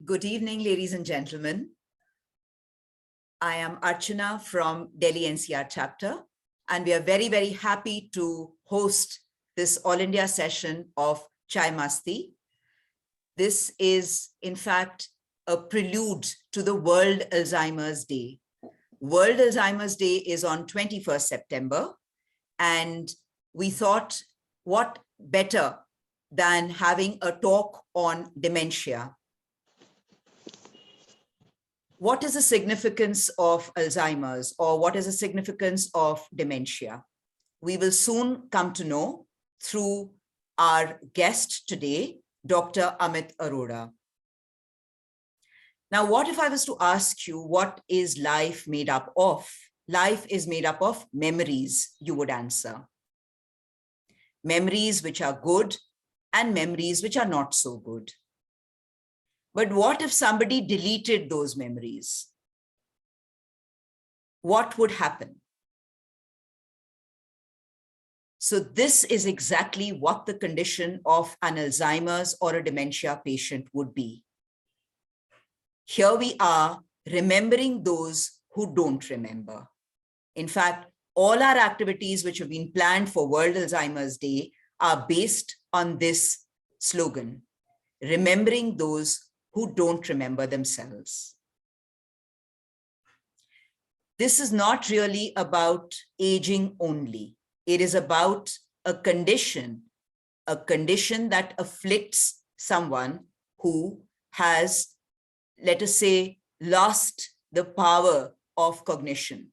Good evening, ladies and gentlemen. I am Archana from Delhi NCR chapter, and we are very, very happy to host this All India session of Chai Masti. This is, in fact, a prelude to the World Alzheimer's Day. World Alzheimer's Day is on 21st September, and we thought, what better than having a talk on dementia? What is the significance of Alzheimer's, or what is the significance of dementia? We will soon come to know through our guest today, Dr. Amit Arora. Now, what if I was to ask you, what is life made up of? Life is made up of memories, you would answer. Memories which are good and memories which are not so good. But what if somebody deleted those memories? What would happen? So this is exactly what the condition of an Alzheimer's or a dementia patient would be. Here we are remembering those who don't remember. In fact, all our activities which have been planned for World Alzheimer's Day are based on this slogan, remembering those who don't remember themselves. This is not really about aging only. It is about a condition that afflicts someone who has, let us say, lost the power of cognition.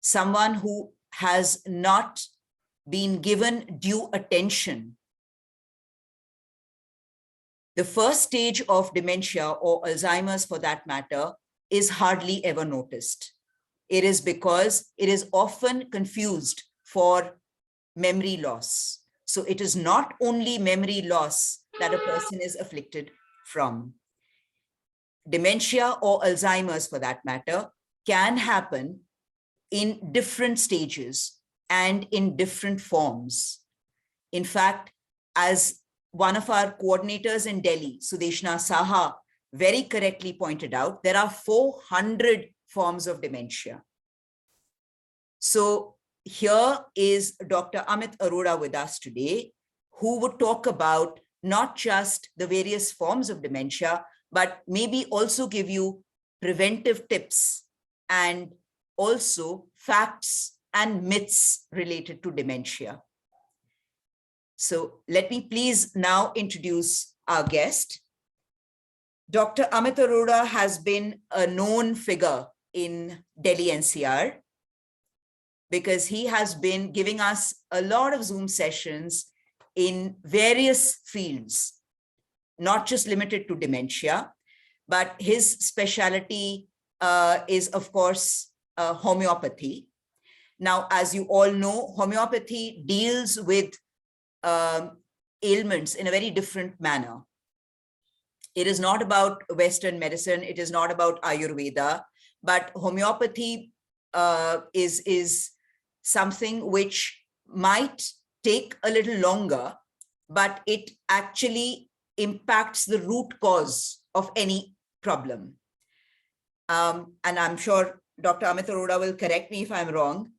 Someone who has not been given due attention. The first stage of dementia, or Alzheimer's for that matter, is hardly ever noticed. It is because it is often confused for memory loss. So it is not only memory loss that a person is afflicted from. Dementia or Alzheimer's for that matter can happen in different stages and in different forms. In fact, as one of our coordinators in Delhi, Sudeshna Saha, very correctly pointed out, there are 400 forms of dementia. So here is Dr. Amit Arora with us today, who would talk about not just the various forms of dementia, but maybe also give you preventive tips and also facts and myths related to dementia. So let me please now introduce our guest. Dr. Amit Arora has been a known figure in Delhi NCR because he has been giving us a lot of Zoom sessions in various fields, not just limited to dementia, but his specialty is, of course, homeopathy. Now, as you all know, homeopathy deals with ailments in a very different manner. It is not about Western medicine. It is not about Ayurveda, but homeopathy is something which might take a little longer, but it actually impacts the root cause of any problem. And I'm sure Dr. Amit Arora will correct me if I'm wrong.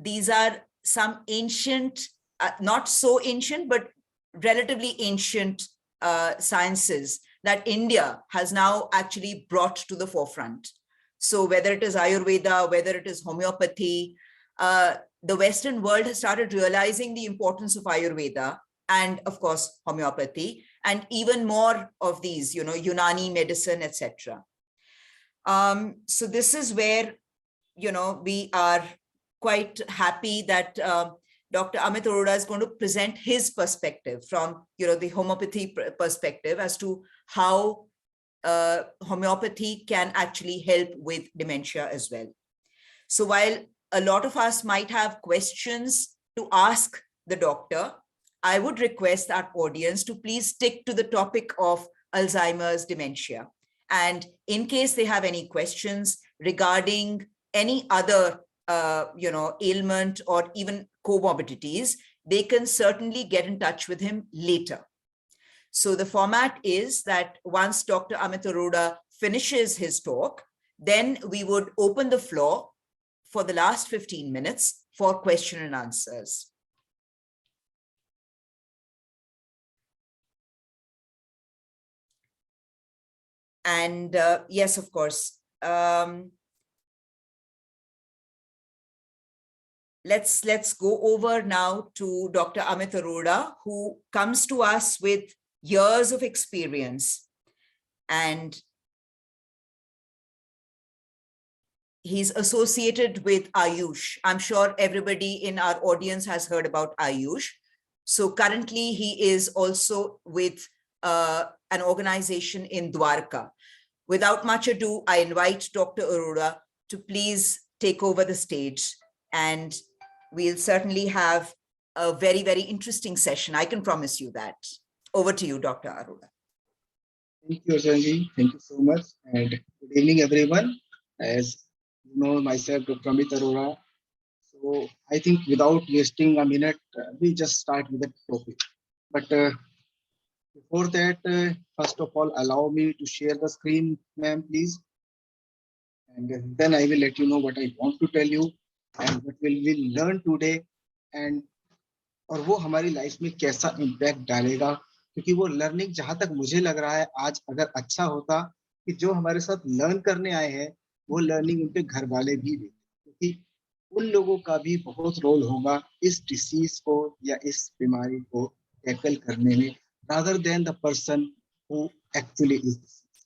These are some ancient, not so ancient, but relatively ancient sciences that India has now actually brought to the forefront. So whether it is Ayurveda, whether it is homeopathy, the Western world has started realizing the importance of Ayurveda and, of course, homeopathy, and even more of these, Unani medicine, etc. So this is where, we are quite happy that Dr. Amit Arora is going to present his perspective from, the homeopathy perspective as to how homeopathy can actually help with dementia as well. So while a lot of us might have questions to ask the doctor, I would request our audience to please stick to the topic of Alzheimer's dementia. And in case they have any questions regarding any other ailment or even comorbidities, they can certainly get in touch with him later. So the format is that once Dr. Amit Arora finishes his talk, then we would open the floor for the last 15 minutes for question and answers. And yes, of course, let's go over now to Dr. Amit Arora, who comes to us with years of experience, and he's associated with Ayush. I'm sure everybody in our audience has heard about Ayush. So currently he is also with an organization in Dwarka. Without much ado, I invite Dr. Arora to please take over the stage, and we'll certainly have a very, very interesting session. I can promise you that. Over to you, Dr. Arora. Thank you, Arjanji. Thank you so much. And good evening, everyone. As you know, myself, Dr. Amit Arora. So I think without wasting a minute, we just start with the topic. But before that, first of all, allow me to share the screen, ma'am, please. And then I will let you know what I want to tell you and what will we learn today, and और वो हमारी life में कैसा impact डालेगा, क्योंकि वो learning जहां तक मुझे लग रहा है आज अगर अच्छा होता कि जो हमारे साथ लर्न करने आए हैं वो लर्निंग उनके घर वाले भी देते, क्योंकि उन लोगों का भी बहुत रोल होगा इस डिसीज को या इस बीमारी को टैकल करने में, rather than the person who actually is disease.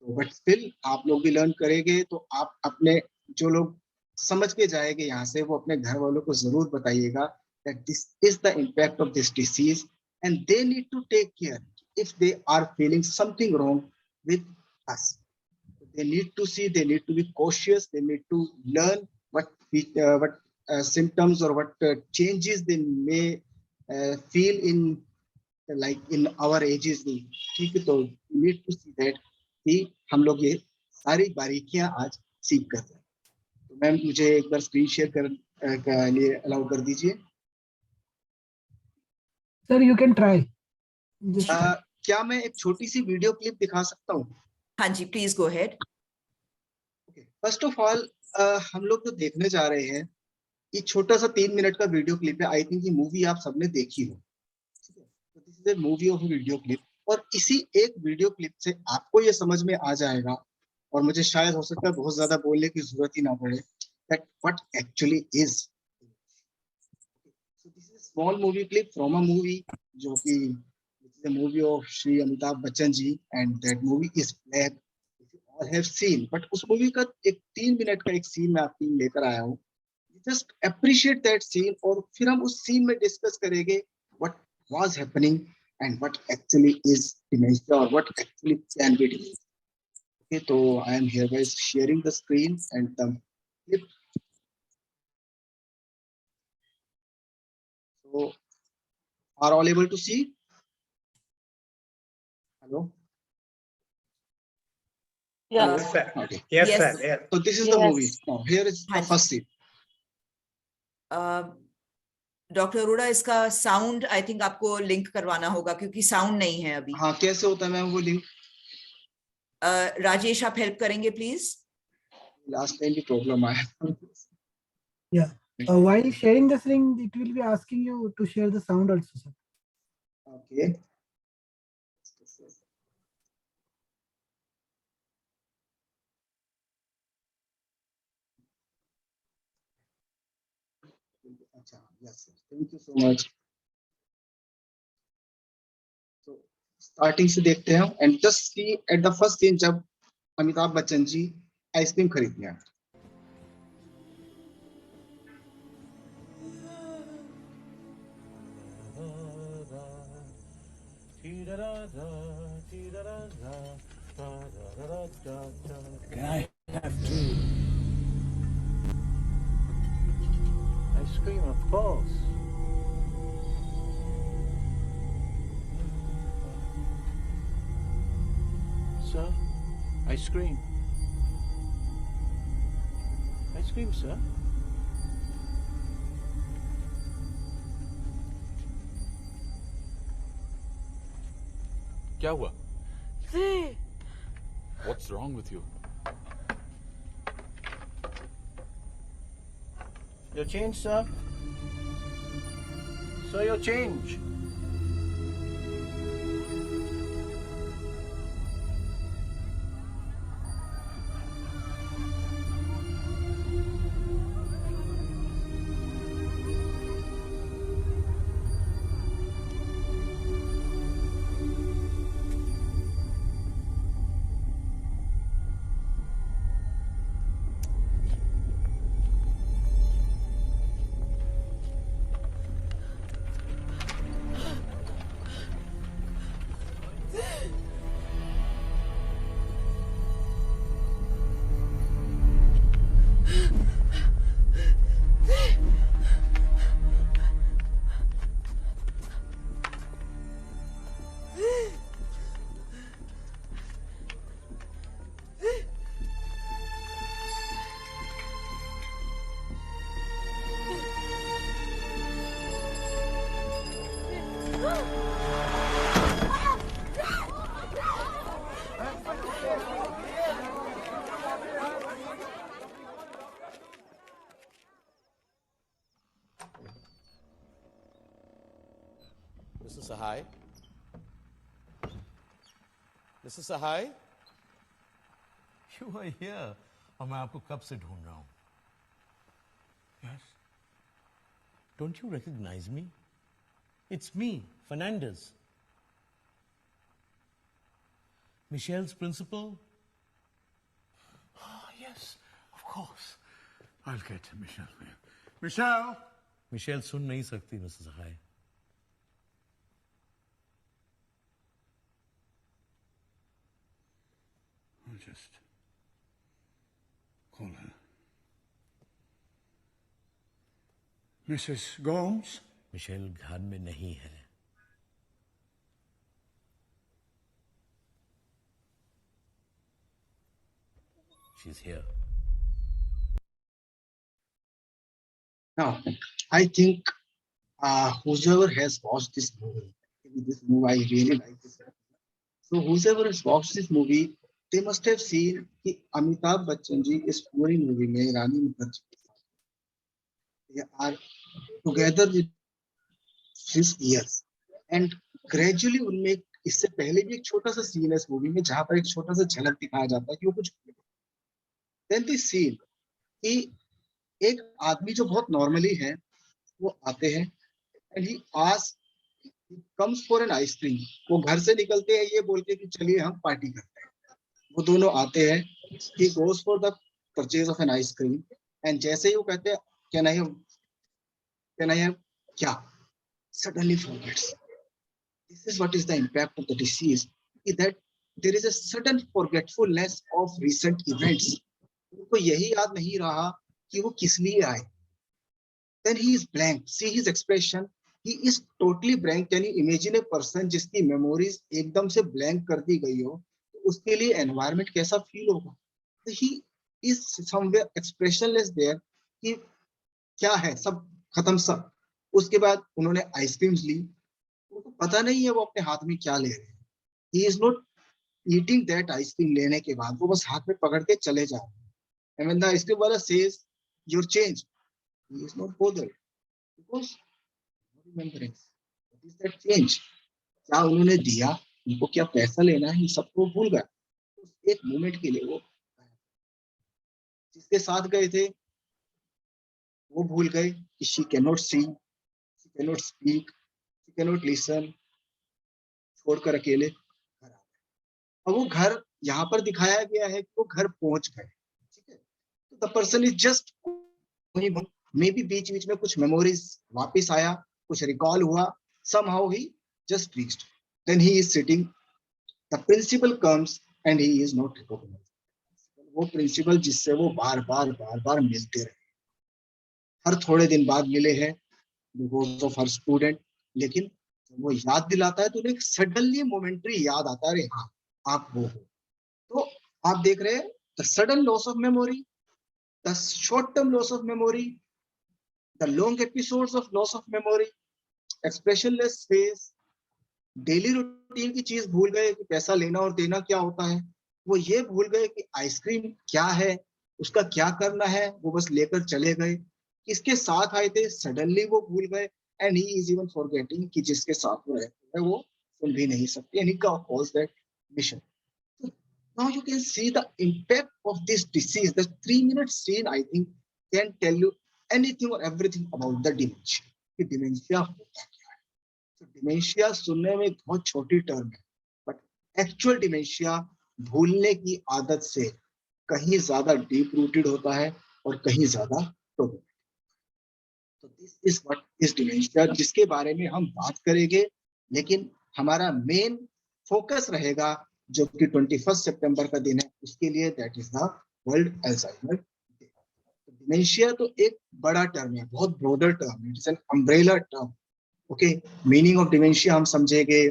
तो बट स्टिल आप लोग भी लर्न करेंगे तो आप अपने जो लोग समझ के जाएंगे यहाँ से वो अपने घर वालों को जरूर बताइएगा that this is the impact of this disease and they need to take care if they are feeling something wrong with us. They need to see, they need to be cautious, they need to learn what symptoms or what changes they may feel in like in our ages. ठीक है, तो we need to see that कि हम लोग ये सारी बारीकियां आज सीख कर रहे हैं. तो मैम मुझे एक बार स्क्रीन शेयर कर लिए अलाउ कर दीजिए. Sir you can try. क्या मैं एक छोटी सी वीडियो क्लिप दिखा सकता हूँ? हाँ जी, please go ahead. First of all हम लोग जो देखने जा रहे हैं ये छोटा सा 3 मिनट का वीडियो क्लिप है. आई थिंक ये मूवी आप सबने देखी हो. तो this is a movie of video clip, और इसी एक वीडियो क्लिप से आपको ये समझ में आ जाएगा, और मुझे शायद हो सकता है बहुत ज्यादा बोलने की जरूरत ही ना पड़े, that what actually is. So this is a small movie clip from a movie जो कि this is a movie of Shri Amitabh Bachchan ji, and that movie is Black. If you all have seen, but उस मूवी का एक 3 minute का एक scene मैं आपके लिए लेकर आया हूँ. Just appreciate that scene, और फिर हम उस सीन में डिस्कस करेंगे what was happening and what actually is dementia or what actually can be dementia. Okay, so I am hereby sharing the screen and the clip. So are all able to see? Hello? Yeah. Yes, sir. Okay. Yes, Yes. sir. Yes. So this is the movie. Now here is the first scene. Doctor Arora, इसका sound I think आपको link करवाना होगा क्योंकि sound नहीं है अभी. हाँ, कैसे होता है मैम वो लिंक? राजेश, आप हेल्प करेंगे प्लीज. लास्ट टाइम भी प्रॉब्लम आया. Yeah. While sharing the link, it will be asking you to share the sound also, sir. Okay. Yes, sir. Thank you so much. So starting से देखते हैं and just see at the first scene जब अमिताभ बच्चन जी ice cream खरीदने आए. Can I have two? Ice cream, of course. Sir, ice cream. Ice cream, sir. क्या हुआ? See? What's wrong with you? Your change, sir. Sir, your change. Mr. Sahai? Mr. Sahai? You are here. और मैं आपको कब से ढूंढ रहा हूं. Yes? Don't you recognize me? It's me, Fernandez. Michelle's principal? Oh, yes, of course. I'll get Michelle for you. Michelle! Michelle सुन नहीं सकती, Mr. Sahai. I'll just call her. Mrs. Gomes? Michelle घर में नहीं है. She's here. Now, I think whoever has watched this movie, I really like this. So whoever has watched this movie, they must have seen कि अमिताभ बच्चन जी इस पूरी movie में रानी मुखर्जी के साथ they are together with his years and gradually उनमें इससे पहले भी एक छोटा सा सीन है इस मूवी में जहां पर एक छोटा सा झलक दिखाया जाता है कि वो कुछ then this scene कि एक आदमी जो बहुत नॉर्मली है वो आते हैं and he asks he comes for an ice cream वो घर से निकलते हैं ये बोल के कि चलिए हम पार्टी करते हैं वो दोनों आते हैं he goes for the purchase of an ice cream and जैसे ही वो कहते हैं can I have क्या suddenly forgets this is what is the impact of the disease that there is a sudden forgetfulness of recent events उनको यही याद नहीं रहा कि वो किस लिए आए then he is blank see his expression he is totally blank can you imagine a person जिसकी memories एकदम से blank कर दी गई हो तो उसके लिए environment कैसा feel होगा so he is somewhere expressionless there कि क्या है सब खत्म सब उसके बाद उन्होंने आइसक्रीम्स ली उनको पता नहीं है वो अपने हाथ में क्या ले रहे हैं he is not eating that ice cream लेने के बाद वो बस हाथ में पकड़ के चले जा रहे हैं and when the ice cream wala says your change he is not bothered because remembering what is that change क्या उन्होंने दिया उनको क्या पैसा लेना है ये सब वो भूल गए एक मोमेंट के लिए वो जिसके साथ गए थे वो भूल गए कि she cannot see she cannot speak she cannot listen छोड़कर अकेले घर आ गए अब वो घर यहाँ पर दिखाया गया है कि वो घर पहुंच गए ठीक है तो the person is just may be बीच बीच में कुछ मेमोरीज वापस आया कुछ रिकॉल हुआ somehow he just reached then he is sitting the principal comes and he is not recognized वो प्रिंसिपल जिससे वो बार बार मिलते रहे हर थोड़े दिन बाद मिले हैं बिकॉज ऑफ हर स्टूडेंट लेकिन वो याद दिलाता है तो उन्हें सडनली मोमेंटरी याद आता है अरे हाँ आप वो हो तो आप देख रहे हैं the sudden loss of memory the short term loss of memory the long episodes of loss of memory expressionless face daily routine की चीज भूल गए कि पैसा लेना और देना क्या होता है। वो ये भूल गए कि आइसक्रीम क्या है, उसका क्या करना है, वो बस लेकर चले गए। किसके साथ आए थे सडनली वो भूल गए, and he is even forgetting कि जिसके साथ वो रहते हैं वो सुन भी नहीं सकते, and he calls that mission. Now you can see the impact of this disease. The 3 minute scene, I think, can tell you anything or everything about the dementia. कि dementia होता क्या है। तो dementia सुनने में बहुत छोटी टर्म है, but actual dementia भूलने की आदत से कहीं ज्यादा deep rooted होता है और कहीं ज्यादा problematic। तो this is what is dementia, जिसके बारे में हम बात करेंगे, लेकिन हमारा मेन फोकस रहेगा जो कि 21 सितंबर का दिन है उसके लिए, that is the world Alzheimer day. Dementia तो एक बड़ा टर्म है, बहुत ब्रॉडर टर्म है, it is an umbrella term. Okay, meaning of dementia हम समझेंगे।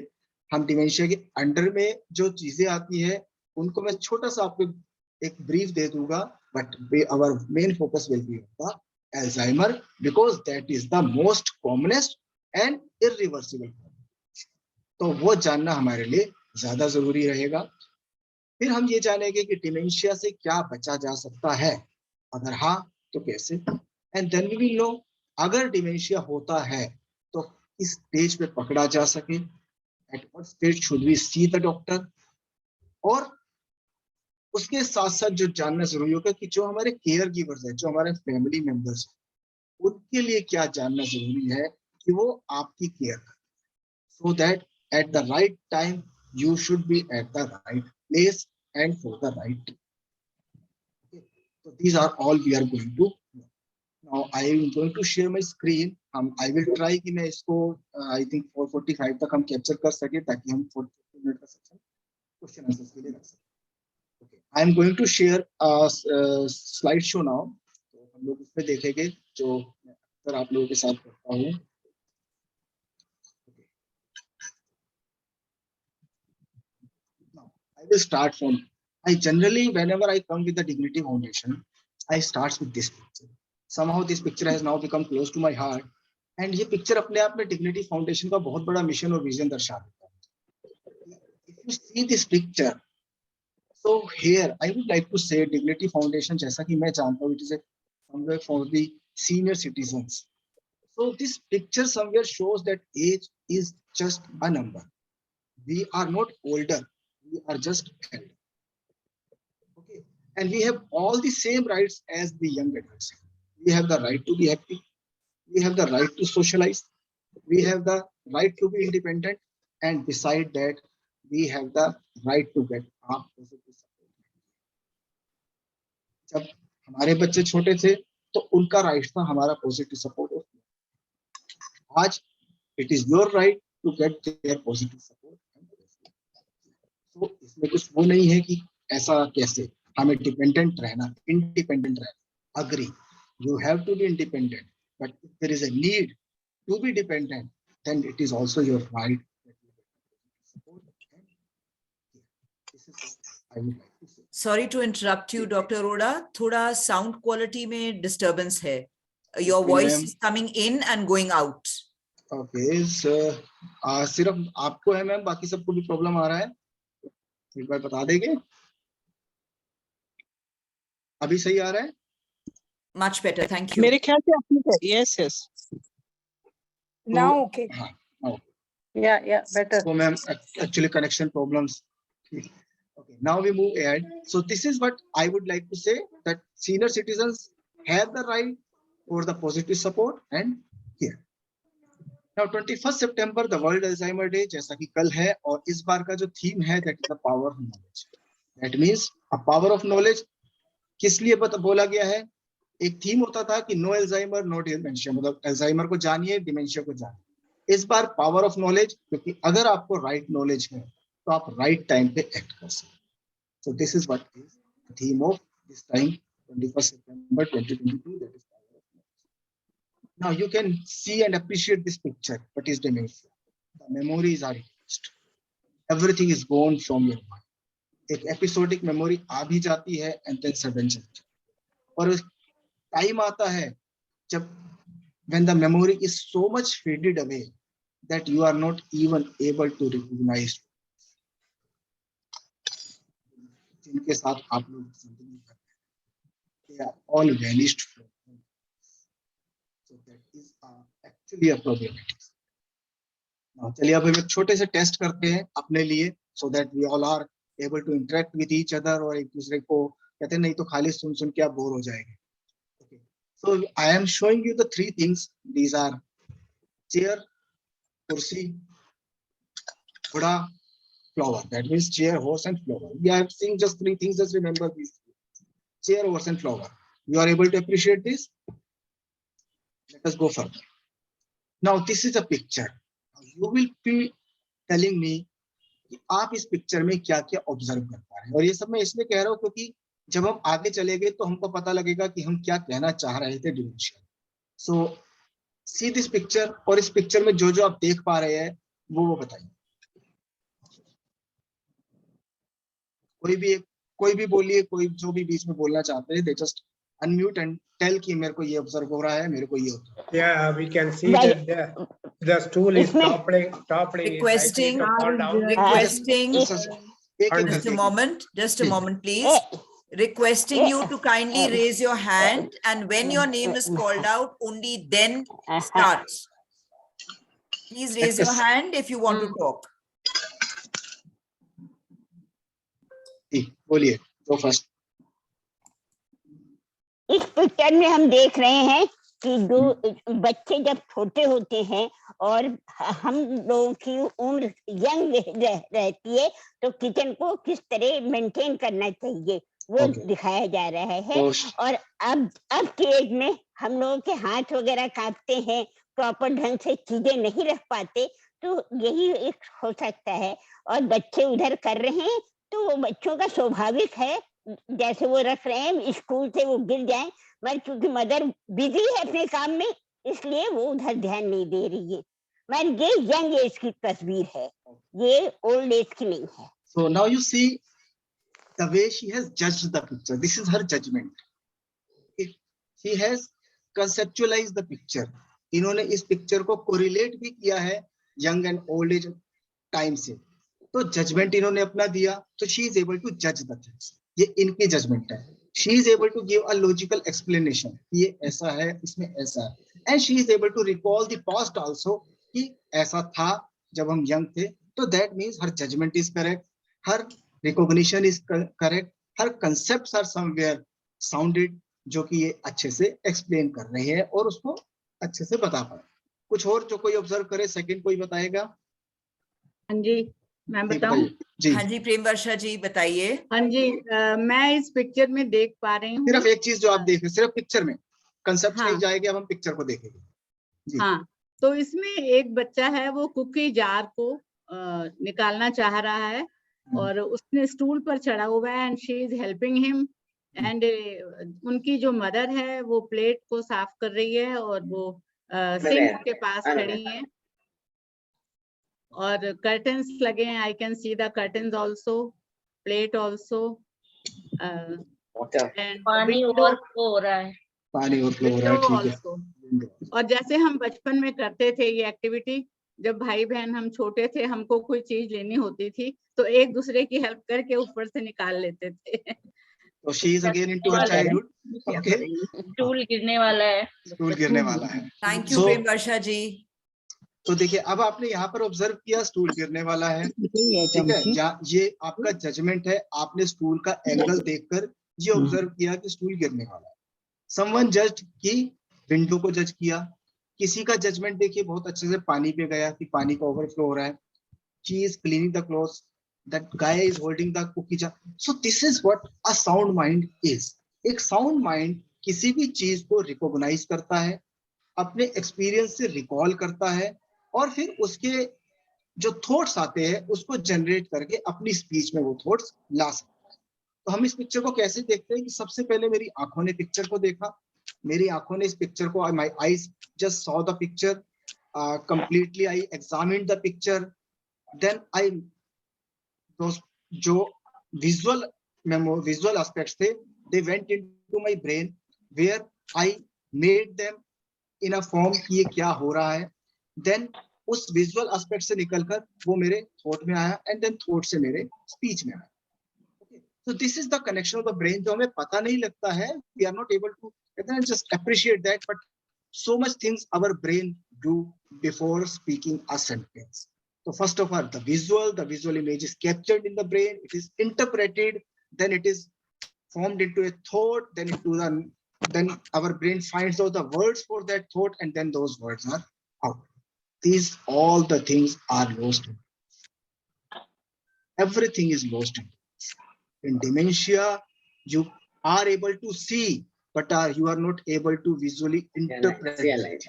हम डिमेंशिया के अंडर में जो चीजें आती है उनको मैं छोटा सा आपको एक ब्रीफ दे दूंगा, but our main focus will be on the Alzheimer because that is the most commonest and irreversible। तो वो जानना हमारे लिए ज्यादा जरूरी रहेगा। फिर हम ये जानेंगे कि डिमेंशिया से क्या बचा जा सकता है, अगर हाँ तो कैसे, and then we will know अगर डिमेंशिया होता है तो किस स्टेज पे पकड़ा जा सके, at what stage should we see the doctor. और उसके साथ साथ जो जानना जरूरी होगा कि जो हमारे केयर गिवर्स है, जो हमारे फैमिली मेंबर्स, उनके लिए क्या जानना जरूरी है कि वो आपकी केयर करें, so that at the right time you should be at the right place and for the right. So these are all we are going to know. Now I am going to share my screen. I will try कि मैं इसको I think 4:45 तक हम capture कर सके ताकि हम 40 minute का सेक्शन क्वेश्चन आंसर्स के लिए रख सकें। Okay, I am going to share a slide show now. तो हम लोग उसमें देखेंगे जो मैं अक्सर आप लोगों के साथ करता हूँ। Now I will start from. I generally, whenever I come with the Dignity Foundation, I start with this picture. Somehow this picture has now become close to my heart, and ये picture अपने आप में Dignity Foundation का बहुत बड़ा mission और vision दर्शा देता है। If you see this picture, so here I would like to say Dignity Foundation, जैसा कि मैं जानता हूँ, it is a somewhere for the senior citizens. So this picture somewhere shows that age is just a number. We are not older, we are just elder. Okay, and we have all the same rights as the young adults. We have the right to be happy, we have the right to socialize, we have the right to be independent, and beside that we have the right to get our positive support. जब हमारे बच्चे छोटे थे तो उनका right था हमारा positive support. आज it is your right to get their positive support. तो इसमें कुछ वो नहीं है कि ऐसा कैसे, हमें डिपेंडेंट रहना, इंडिपेंडेंट रहना, agree, you have to be independent, but if there is a need to be dependent then it is also your right. Sorry to interrupt you, Dr. Arora. थोड़ा sound quality में disturbance है. Your voice is coming in and going out. Okay, सिर्फ आपको है ma'am, बाकी सबको भी problem आ रहा है? एक बार बता देंगे? अभी सही आ रहा है? Much better, thank you. मेरे ख्याल से आपने yes yes Now okay. हाँ, Yeah, better. so ma'am, actually connection problems. Okay, now we move ahead. So this is what I would like to say, that senior citizens have the right for the positive support and care. Now 21st September the World Alzheimer Day, जैसा कि कल है, और इस बार का जो theme है that is the power of knowledge. That means a power of knowledge किस लिए बोला गया है? एक थीम होता था कि नो एल्जाइमर नो डिमेंशिया, मतलब एल्जाइमर को जानिए, डिमेंशिया को जानिए। इस बार पावर ऑफ नॉलेज, क्योंकि अगर आपको राइट नॉलेज है तो आप राइट टाइम पे एक्ट कर सकते। सो this is what is the theme of this time 21 September 2022, that is power of knowledge. Now you can see and appreciate this picture. What is dementia? The memories are erased, everything is gone from your mind. एक episodic memory आ भी जाती है and then sudden चली जाती है, और time आता है जब when the memory is so much faded away that you are not even able to recognize. जिनके साथ आप लोग जिंदगी कर रहे हैं, they are all vanished from you. So that is actually a problem. चलिए अब हम एक छोटे से टेस्ट करते हैं अपने लिए, so that we all are able to interact with each other, और एक दूसरे को कहते हैं नहीं तो खाली सुन सुन के आप बोर हो जाएंगे. Okay. So I am showing you the three things. These are chair, kursi, ghoda, flower. That means chair, horse, and flower. We have seen just three things. Just remember these: chair, horse, and flower. You are able to appreciate this? Let us go further. Now this is a picture. You will be telling me कि आप इस picture में क्या क्या observe कर पा रहे हैं. और ये सब मैं इसलिए कह रहा हूँ क्योंकि जब हम आगे चलेंगे तो हमको पता लगेगा कि हम क्या कहना चाह रहे थे dementia. So see this picture, और इस पिक्चर में जो जो आप देख पा रहे हैं वो बताइए. कोई भी बोलिए, कोई जो भी बीच में बोलना चाहते हैं, they just unmute and tell कि मेरे को ये ऑब्जर्व हो रहा है, मेरे को ये होता है. Yeah, we can see that the stool is toppling. Requesting, एक एक just a करके. moment, please. Requesting you to kindly raise your hand, and when your name is called out, only then start. Please raise your hand if you want to talk. जी, बोलिए, go first. इस picture में हम देख रहे हैं कि दो बच्चे जब छोटे होते हैं और हम लोगों की उम्र यंग रहती है तो किचन को किस तरह मेंटेन करना चाहिए वो दिखाया जा रहा है. और अब के एज में हम लोगों के हाथ वगैरह कांपते हैं, प्रॉपर ढंग से चीजें नहीं रख पाते, तो यही एक हो सकता है. और बच्चे उधर कर रहे हैं तो वो बच्चों का स्वाभाविक है, जैसे वो रख रहे हैं स्कूल से वो गिर जाए, मगर क्योंकि मदर बिजी है अपने काम में इसलिए वो उधर ध्यान नहीं दे रही है. मगर ये यंग एज की तस्वीर है, ये ओल्ड एज की नहीं है. So now you see the way she has judged the picture. This is her judgment. She has conceptualized the picture. इन्होंने इस पिक्चर को कोरिलेट भी किया है young and old age time से, तो जजमेंट इन्होंने अपना दिया. तो शी इज एबल टू जज द थिंग्स. ये इनकी जजमेंट है. She is able to give a logical explanation, ये ऐसा है, इसमें ऐसा है. And she is able to recall the past also कि ऐसा था जब हम यंग थे. तो that means her judgment is correct, her recognition is correct, her concepts are somewhere sounded, जो कि ये अच्छे से एक्सप्लेन कर रहे हैं और उसको अच्छे से बता पाए. कुछ और जो कोई ऑब्जर्व करे, सेकंड कोई बताएगा? हाँ जी, मैं बताऊं? जी हाँ जी, प्रेम वर्षा जी बताइए. हाँ जी, मैं इस पिक्चर में देख पा रही हूँ. सिर्फ एक चीज जो आप देख रहे, सिर्फ पिक्चर में, कंसेप्ट नहीं जाएगी, अब हम पिक्चर को देखेंगे. हाँ, तो इसमें एक बच्चा है, वो कुकी जार को निकालना चाह रहा है और उसने स्टूल पर चढ़ा हुआ है and she is helping him. And उनकी जो मदर है वो प्लेट को साफ कर रही है और वो सिंक के पास खड़ी है और कर्टन्स लगे हैं. I can see the curtains also, plate also. पानी ओवरफ्लो हो रहा है. पानी ओवरफ्लो हो रहा है, ठीक है. और जैसे हम बचपन में करते थे ये एक्टिविटी, जब भाई बहन हम छोटे थे, हमको कोई चीज लेनी होती थी तो एक दूसरे की हेल्प करके ऊपर से निकाल लेते थे. तो she is again into her childhood. Okay, stool गिरने वाला है. स्टूल गिरने वाला है. थैंक यू प्रेम वर्षा जी. तो देखिए, अब आपने यहाँ पर ऑब्जर्व किया स्टूल गिरने वाला है, ठीक है. ये आपका जजमेंट है, आपने स्टूल का एंगल देखकर ये ऑब्जर्व किया कि स्टूल गिरने वाला है. समवन जज्ड कि विंडो को जज किया. किसी का जजमेंट देखिए बहुत अच्छे से पानी पे गया कि पानी का ओवरफ्लो हो रहा है. She is cleaning the clothes, that guy is holding the cookie jar. So this is what a sound mind is. एक साउंड माइंड किसी भी चीज को रिकॉग्नाइज करता है, अपने एक्सपीरियंस से रिकॉल करता है और फिर उसके जो थॉट्स आते हैं उसको जनरेट करके अपनी स्पीच में वो थॉट्स ला सकता है. तो हम इस पिक्चर को कैसे देखते हैं कि सबसे पहले मेरी आंखों ने पिक्चर को देखा, मेरी आंखों ने इस पिक्चर को, my eyes just saw the picture completely, I examined the picture, then I जो विजुअल एस्पेक्ट्स थे, they went into my brain where I made them in a form कि ये क्या हो रहा है. देन उस विजुअल एस्पेक्ट से निकलकर वो मेरे थॉट में आया एंड देन थॉट से मेरे स्पीच में आया. So this is the connection of the brain जो हमें पता नहीं लगता है. We are not able to just appreciate that, but so much things our brain do before speaking a sentence. So first of all, the visual image is captured in the brain. It is interpreted, then it is formed into a thought, then our brain finds out the words for that thought, and then those words are out. These all the things are lost. Everything is lost. In dementia, you are able to see, but you are not able to visually interpret.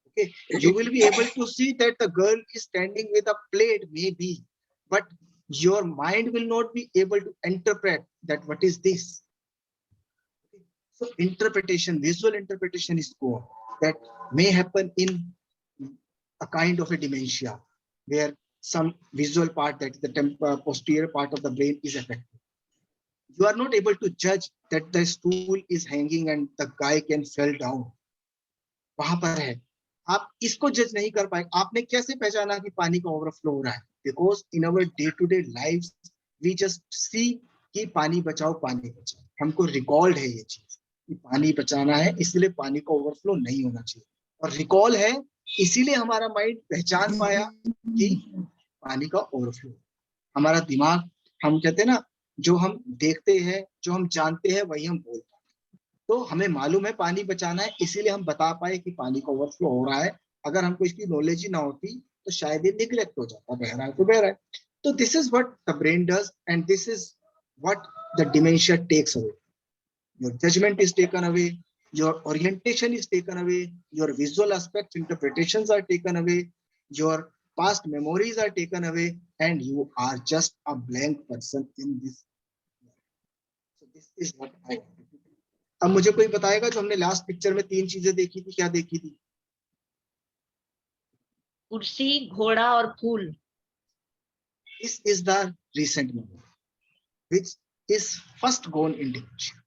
Okay, you will be able to see that the girl is standing with a plate, maybe, but your mind will not be able to interpret that what is this. Okay. So interpretation, visual interpretation is gone. That may happen in a kind of a dementia where some visual part, that the posterior part of the brain is affected. You are not able to judge that the stool is hanging and the guy can fall down. वहां पर है, आप इसको जज नहीं कर पाए. आपने कैसे पहचाना कि पानी का ओवरफ्लो हो रहा है? Because in our day-to-day lives, we just see कि पानी बचाओ, पानी बचाओ. हमको रिकॉल्ड है ये चीज कि पानी बचाना है, इसलिए पानी का ओवरफ्लो नहीं होना चाहिए. और रिकॉल है, इसीलिए हमारा माइंड पहचान पाया कि पानी का ओवरफ्लो. हमारा दिमाग, हम कहते हैं ना, जो हम देखते हैं, जो हम जानते हैं, वही हम बोलते हैं. तो हमें मालूम है पानी बचाना है, इसीलिए हम बता पाए कि पानी का ओवरफ्लो हो रहा है. अगर हमको इसकी नॉलेज ही ना होती तो शायद ये निग्लेक्ट हो जाता, बह रहा है तो बह रहा है. तो this is what the brain does and this is what the dementia takes away. Your judgment is taken away, your orientation is taken away, your visual aspects, interpretations are taken away, your past memories are taken away, and you are just a blank person in this. So this is what I want. अब मुझे कोई बताएगा जो हमने last picture में 3 चीजें देखी थी, क्या देखी थी? कुर्सी, घोड़ा और फूल. This is the recent memory, which is first gone in dementia.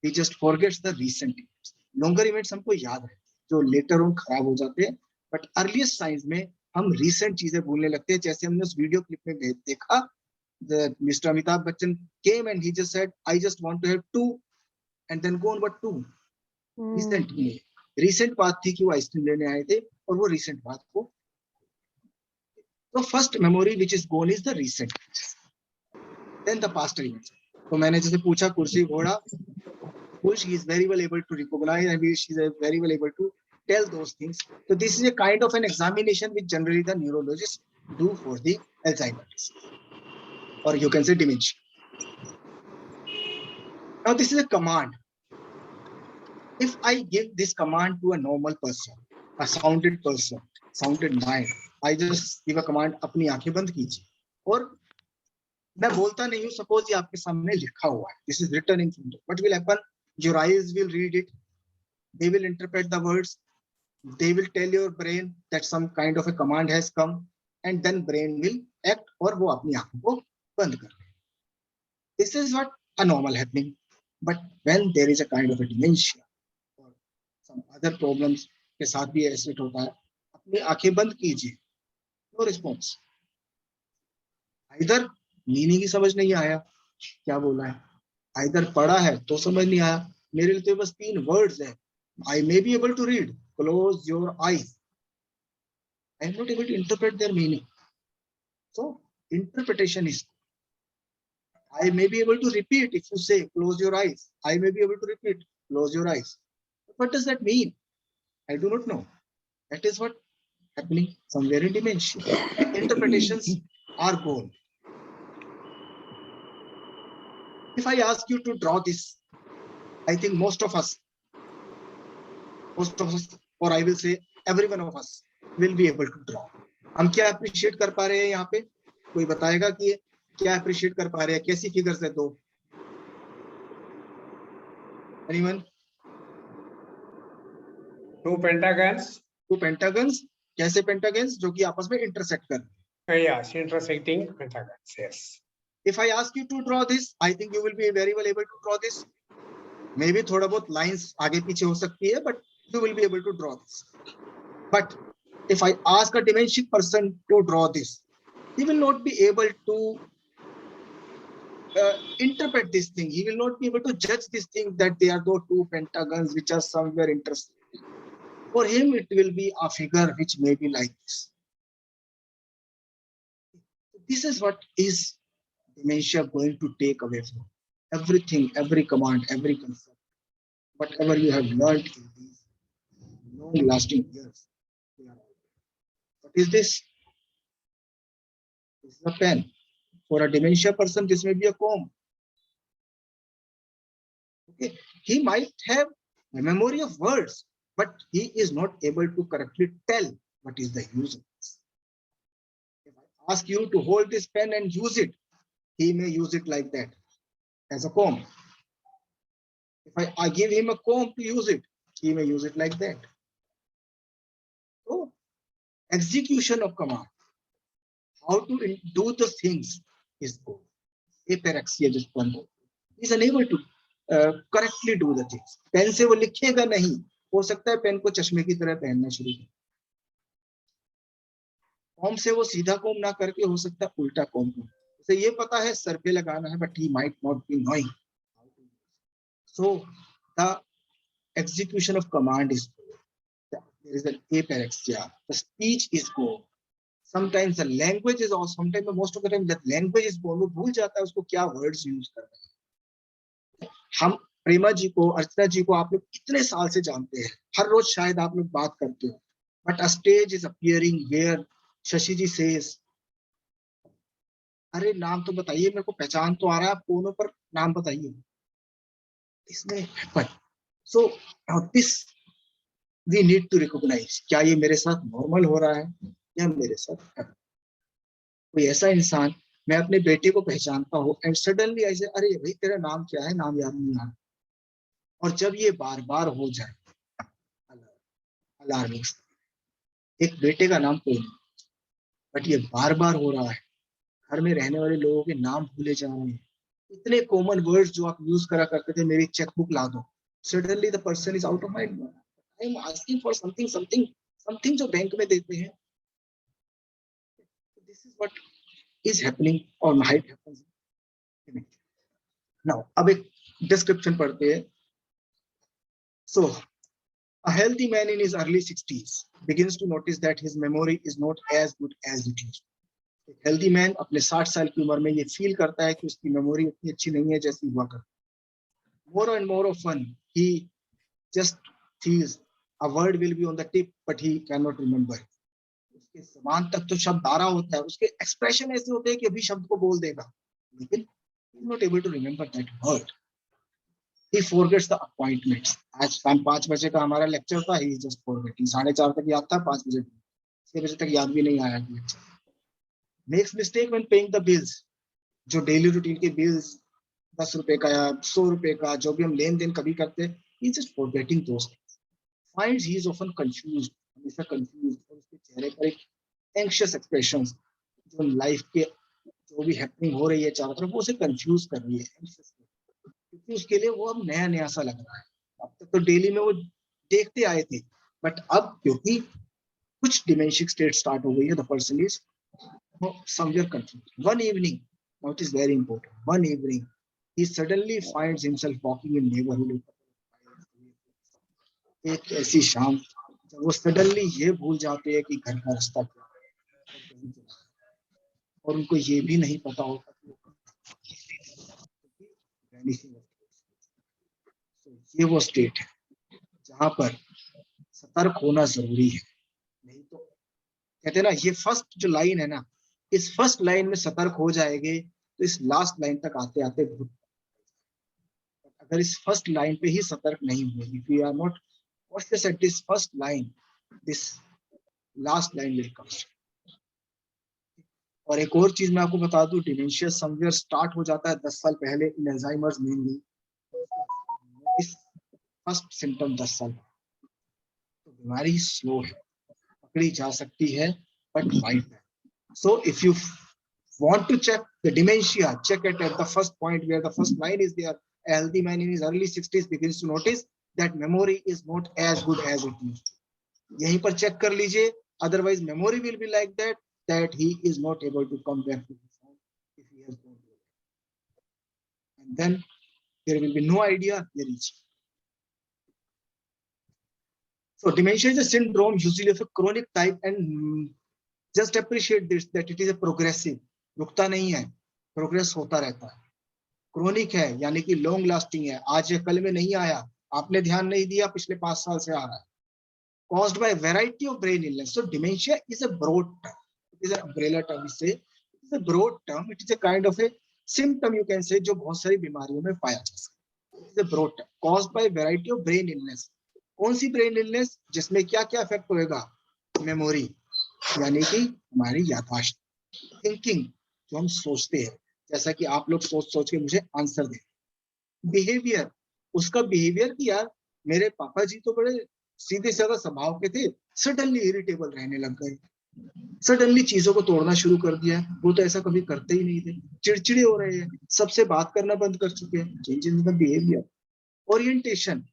We just forget the recent events. Longer events हमको याद है, जो later on खराब हो जाते हैं, but earliest signs में हम recent चीजें भूलने लगते हैं. जैसे हमने उस वीडियो क्लिप में देखा, Mr. Amitabh Bachchan came and he just said, I just want to have 2, and then go on what 2. Recent में recent बात थी कि वो आइसक्रीम लेने आए थे और वो recent बात को. So first memory which is gone is the recent, then the past events. तो मैंने जैसे पूछा कुर्सी, घोड़ा, she is very well able to recognize and she is very well able to tell those things. So this is a kind of an examination which generally the neurologists do for the Alzheimer's, or you can say dementia. Now this is a command. If I give this command to a normal person, a sounded person, sounded mind, I just give a command, अपनी आंखें बंद कीजिए, और मैं बोलता नहीं हूँ, suppose ये आपके सामने लिखा हुआ है, this is written in front. What will happen? Your eyes will read it, they will interpret the words, they will tell your brain that some kind of a command has come, and then brain will act, और वो अपनी आंखों को बंद कर दे. This is what a normal happening. But when there is a kind of a dementia or some other problems के साथ भी ऐसे होता है, अपनी आंखें बंद कीजिए, no response. Either मीनिंग ही समझ नहीं आया क्या बोला है, either पढ़ा है तो समझ नहीं आया. मेरे लिए तो बस 3 वर्ड्स है. I may be able to read, close your eyes. I am not able to interpret their meaning. So interpretation is, I may be able to repeat if you say close your eyes. I may be able to repeat close your eyes. What does that mean? I do not know. That is what happening somewhere in dementia. Interpretations are gone. If I ask you to draw this, I think most of us, or I will say every one of us will be able to draw. हम क्या appreciate कर पा रहे हैं यहाँ पे? कोई बताएगा कि क्या appreciate कर पा रहे हैं? कैसी figures है 2? Anyone? 2 pentagons. 2 pentagons. कैसे pentagons? जो कि आपस में intersect कर. Yes, intersecting pentagons. Yes. If I ask you to draw this, I think you will be very well able to draw this. Maybe थोड़ा बहुत lines आगे पीछे हो सकती है, but you will be able to draw this. But If I ask a dementia person to draw this, he will not be able to interpret this thing. He will not be able to judge this thing that they are those two pentagons which are somewhere interested. For him, it will be a figure which may be like this. This is what is dementia going to take away from everything, every command, every concept, whatever you have learned in these long-lasting years. What is this? This is a pen. For a dementia person, this may be a comb. Okay, he might have a memory of words, but he is not able to correctly tell what is the use of this. If I ask you to hold this pen and use it, he may use it like that, as a comb. If I give him a comb to use it, he may use it like that. So, execution of command, how to do the things is good. Aperaxia, just one word. He is unable to correctly do the things. Pen से वो लिखेगा नहीं, हो सकता है pen को चश्मे की तरह पहनना शुरू करे. कॉम से वो सीधा कॉम ना करके हो सकता है उल्टा कॉम करे. उसे ये पता है सर पे लगाना है, but he might not be knowing. So the execution of command is good. There is an aperaxia. The speech is good. Sometimes the language is also, sometimes most of the time that language is good. वो भूल जाता है उसको क्या words use करना है. हम प्रेमा जी को, अर्चना जी को आप लोग इतने साल से जानते हैं, हर रोज शायद आप लोग बात करते हो, but a stage is appearing where Shashi ji says, अरे नाम तो बताइए, मेरे को पहचान तो आ रहा है, आप कोनों पर नाम बताइए. इसमें happen. So this we need to recognize, क्या ये मेरे साथ नॉर्मल हो रहा है या मेरे साथ. कोई ऐसा इंसान, मैं अपने बेटे को पहचानता हूँ एंड सडनली ऐसे, अरे भाई तेरा नाम क्या है, नाम याद नहीं आ रहा. और जब ये बार बार हो जाए, अलार्मिंग. एक बेटे का नाम कोई नहीं, बट ये बार बार हो रहा है. घर में रहने वाले लोगों के नाम भूले जा रहे हैं. इतने कॉमन वर्ड्स जो आप यूज करा करते थे, मेरी चेकबुक ला दो, suddenly the person is out of mind. I am asking for something जो बैंक में देते हैं. This is what is happening or might happen. Now, अब एक description पढ़ते हैं. So, a healthy man in his early 60s begins to notice that his memory is not as good as it used. एक healthy man अपने 60 साल की उम्र में ये feel करता है कि उसकी memory उतनी अच्छी नहीं है जैसी हुआ करती. More and more often, he just feels a word will be on the tip, but he cannot remember. उसके जबान तक तो शब्द आ रहा होता है, उसके एक्सप्रेशन ऐसे होते हैं कि अभी शब्द को बोल देगा, लेकिन he is not able to remember that word. He forgets the appointments. आज 5 बजे का हमारा लेक्चर था, he is just forgetting. 4:30 तक याद था, 5 बजे 6 बजे तक याद भी नहीं आया lecture. Makes mistake when paying the bills. जो डेली रूटीन के बिल्स 10 रुपए का या 100 रुपए का जो भी हम लेन देन कभी करते हैं, he is just forgetting those things. Finds he is often confused. हमेशा कंफ्यूज, और उसके चेहरे पर एक एंग्शियस एक्सप्रेशंस, जो लाइफ के जो भी हैपनिंग हो रही है चारों तरफ, वो उसे कंफ्यूज कर रही है, क्योंकि उसके लिए वो अब नया नया सा लग रहा है. अब तक तो डेली में वो देखते आए थे, बट अब क्योंकि कुछ डिमेंशिक स्टेट स्टार्ट हो गई है, the person is somewhere confused. One evening, now it is very important, one evening he suddenly finds himself walking in neighborhood. एक ऐसी शाम जब वो सडनली ये भूल जाते हैं कि घर का रास्ता क्या है, और उनको ये भी नहीं पता होता कि ये वो स्टेट है जहां पर सतर्क होना जरूरी है. नहीं तो कहते हैं ना, ये फर्स्ट जो लाइन है ना, इस फर्स्ट लाइन में सतर्क हो जाएंगे तो इस लास्ट लाइन तक आते आते बहुत, अगर इस फर्स्ट लाइन पे ही सतर्क नहीं हुए, if we are not cautious at this first line, this last line will come. और एक और चीज मैं आपको बता दूं, डिमेंशिया समवेयर स्टार्ट हो जाता है 10 साल पहले इन अल्जाइमर्स मेनली. इस फर्स्ट सिम्टम 10 साल, तो बीमारी स्लो है, पकड़ी जा सकती है, बट वाइट है. So if you want to check the dementia, check it at the first point where the first line is there. A healthy man in his early 60s begins to notice that memory is not as good as it used to. यहीं पर check कर लीजिए otherwise memory will be like that he is not able to come back to his home if he has gone to it. And then there will be no idea where he is. So dementia is a syndrome usually of a chronic type, and just appreciate this that it is a progressive, रुकता नहीं है, progress होता रहता है. Chronic है यानी कि long lasting है, आज या कल में नहीं आया, आपने ध्यान नहीं दिया, पिछले 5 साल से आ रहा है. Caused by a variety of brain illness. So dementia is a broad term. It is an umbrella term. We say it is a broad term. It is a kind of a symptom you can say जो बहुत सारी बीमारियों में पाया जा सकता है. It is a broad term. Caused by a variety of brain illness. कौन सी ब्रेन इलनेस जिसमें क्या क्या इफेक्ट होएगा? मेमोरी यानी कि हमारी याददाश्त, थिंकिंग जो हम सोचते हैं, जैसा कि आप लोग सोच सोच के मुझे आंसर दें. बिहेवियर, उसका बिहेवियर कि यार मेरे पापा जी तो बड़े सीधे साधा स्वभाव के थे, सडनली इरिटेबल रहने लग गए, सडनली चीजों को तोड़ना शुरू कर दिया. वो तो ऐसा कभी करते ही नहीं थे, चिड़चिड़े हो रहे हैं, सबसे बात करना बंद कर चुके हैं. Change in the behaviour. Orientation,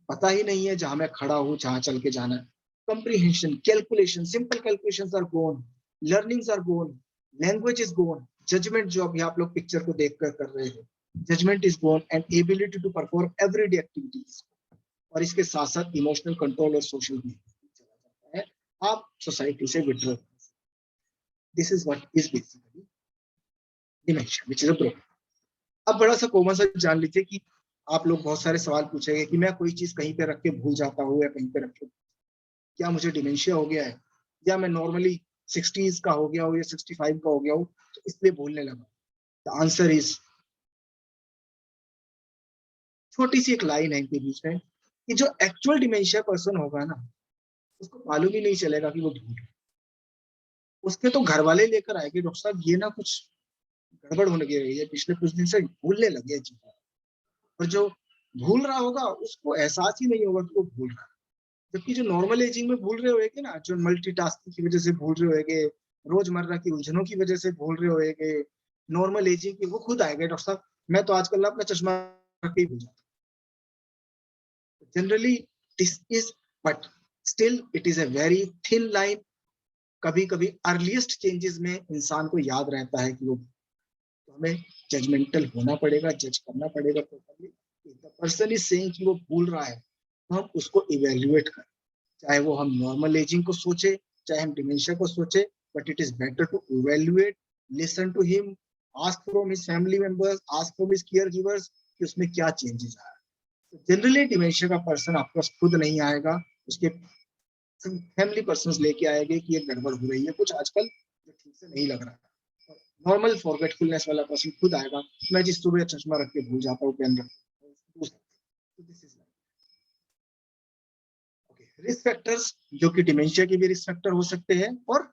पता ही नहीं है जहां मैं खड़ा हूं, जहां चल के जाना है. Comprehension, calculation, simple calculations are gone, learnings are gone, language is gone. Judgment जो अभी आप लोग पिक्चर को देखकर कर रहे हैं, judgment is gone, and ability to perform everyday activities. और इसके साथ साथ इमोशनल कंट्रोल और सोशल बिहेवियर चला जाता है. आप सोसाइटी से withdraw. This is what is basically dementia which is a problem. अब बड़ा सा कॉमन सा जान लीजिए कि आप लोग बहुत सारे सवाल पूछेंगे कि मैं कोई चीज कहीं पे रख के भूल जाता हूँ या कहीं पे रख के, क्या मुझे डिमेंशिया हो गया है, या मैं नॉर्मली 60s का हो गया हूँ या 65 का हो गया हूँ तो इसलिए भूलने लगा. द आंसर इज, छोटी सी एक लाइन है इनके बीच में कि जो एक्चुअल डिमेंशिया पर्सन होगा ना, उसको मालूम ही नहीं चलेगा कि वो भूल. उसके तो घर वाले लेकर आएंगे, डॉक्टर साहब ये ना कुछ गड़बड़ होने की रही है, पिछले कुछ दिन से भूलने लगे चीजें. और जो भूल रहा होगा उसको एहसास ही नहीं होगा कि वो भूल रहा है. जबकि जो नॉर्मल एजिंग में भूल रहे होंगे ना, जो मल्टीटास्किंग की वजह से भूल रहे होंगे, रोजमर्रा की उलझनों की वजह से भूल रहे होंगे, नॉर्मल एजिंग की, वो खुद आएंगे डॉक्टर साहब मैं तो आजकल अपना चश्मा रख के ही भूल जाता. Generally this is, but still it is a very thin line. कभी कभी अर्लीस्ट चेंजेस में इंसान को याद रहता है कि वो, तो हमें जजमेंटल होना पड़ेगा, जज करना पड़ेगा properly. The person is saying कि वो भूल रहा है, तो हम उसको इवेल्युएट करें, चाहे वो हम नॉर्मल एजिंग को सोचे, चाहे हम डिमेंशिया को सोचे, but it is better to evaluate, listen to him, ask from his family members, ask from his care givers कि उसमें क्या चेंजेस आ रहा है. जनरली डिमेंशिया का पर्सन आपके पास खुद नहीं आएगा, उसके फैमिली पर्संस लेके आएंगे कि ये गड़बड़ हो रही है, कुछ आजकल जो ठीक से नहीं लग रहा है. नॉर्मल फॉरगेटफुलनेस वाला पर्सन खुद आएगा, मैं जिस सुबह चश्मा रख के भूल जाता हूँ, पेन रख. रिस्क फैक्टर्स, जो कि डिमेंशिया के भी रिस्क फैक्टर हो सकते हैं और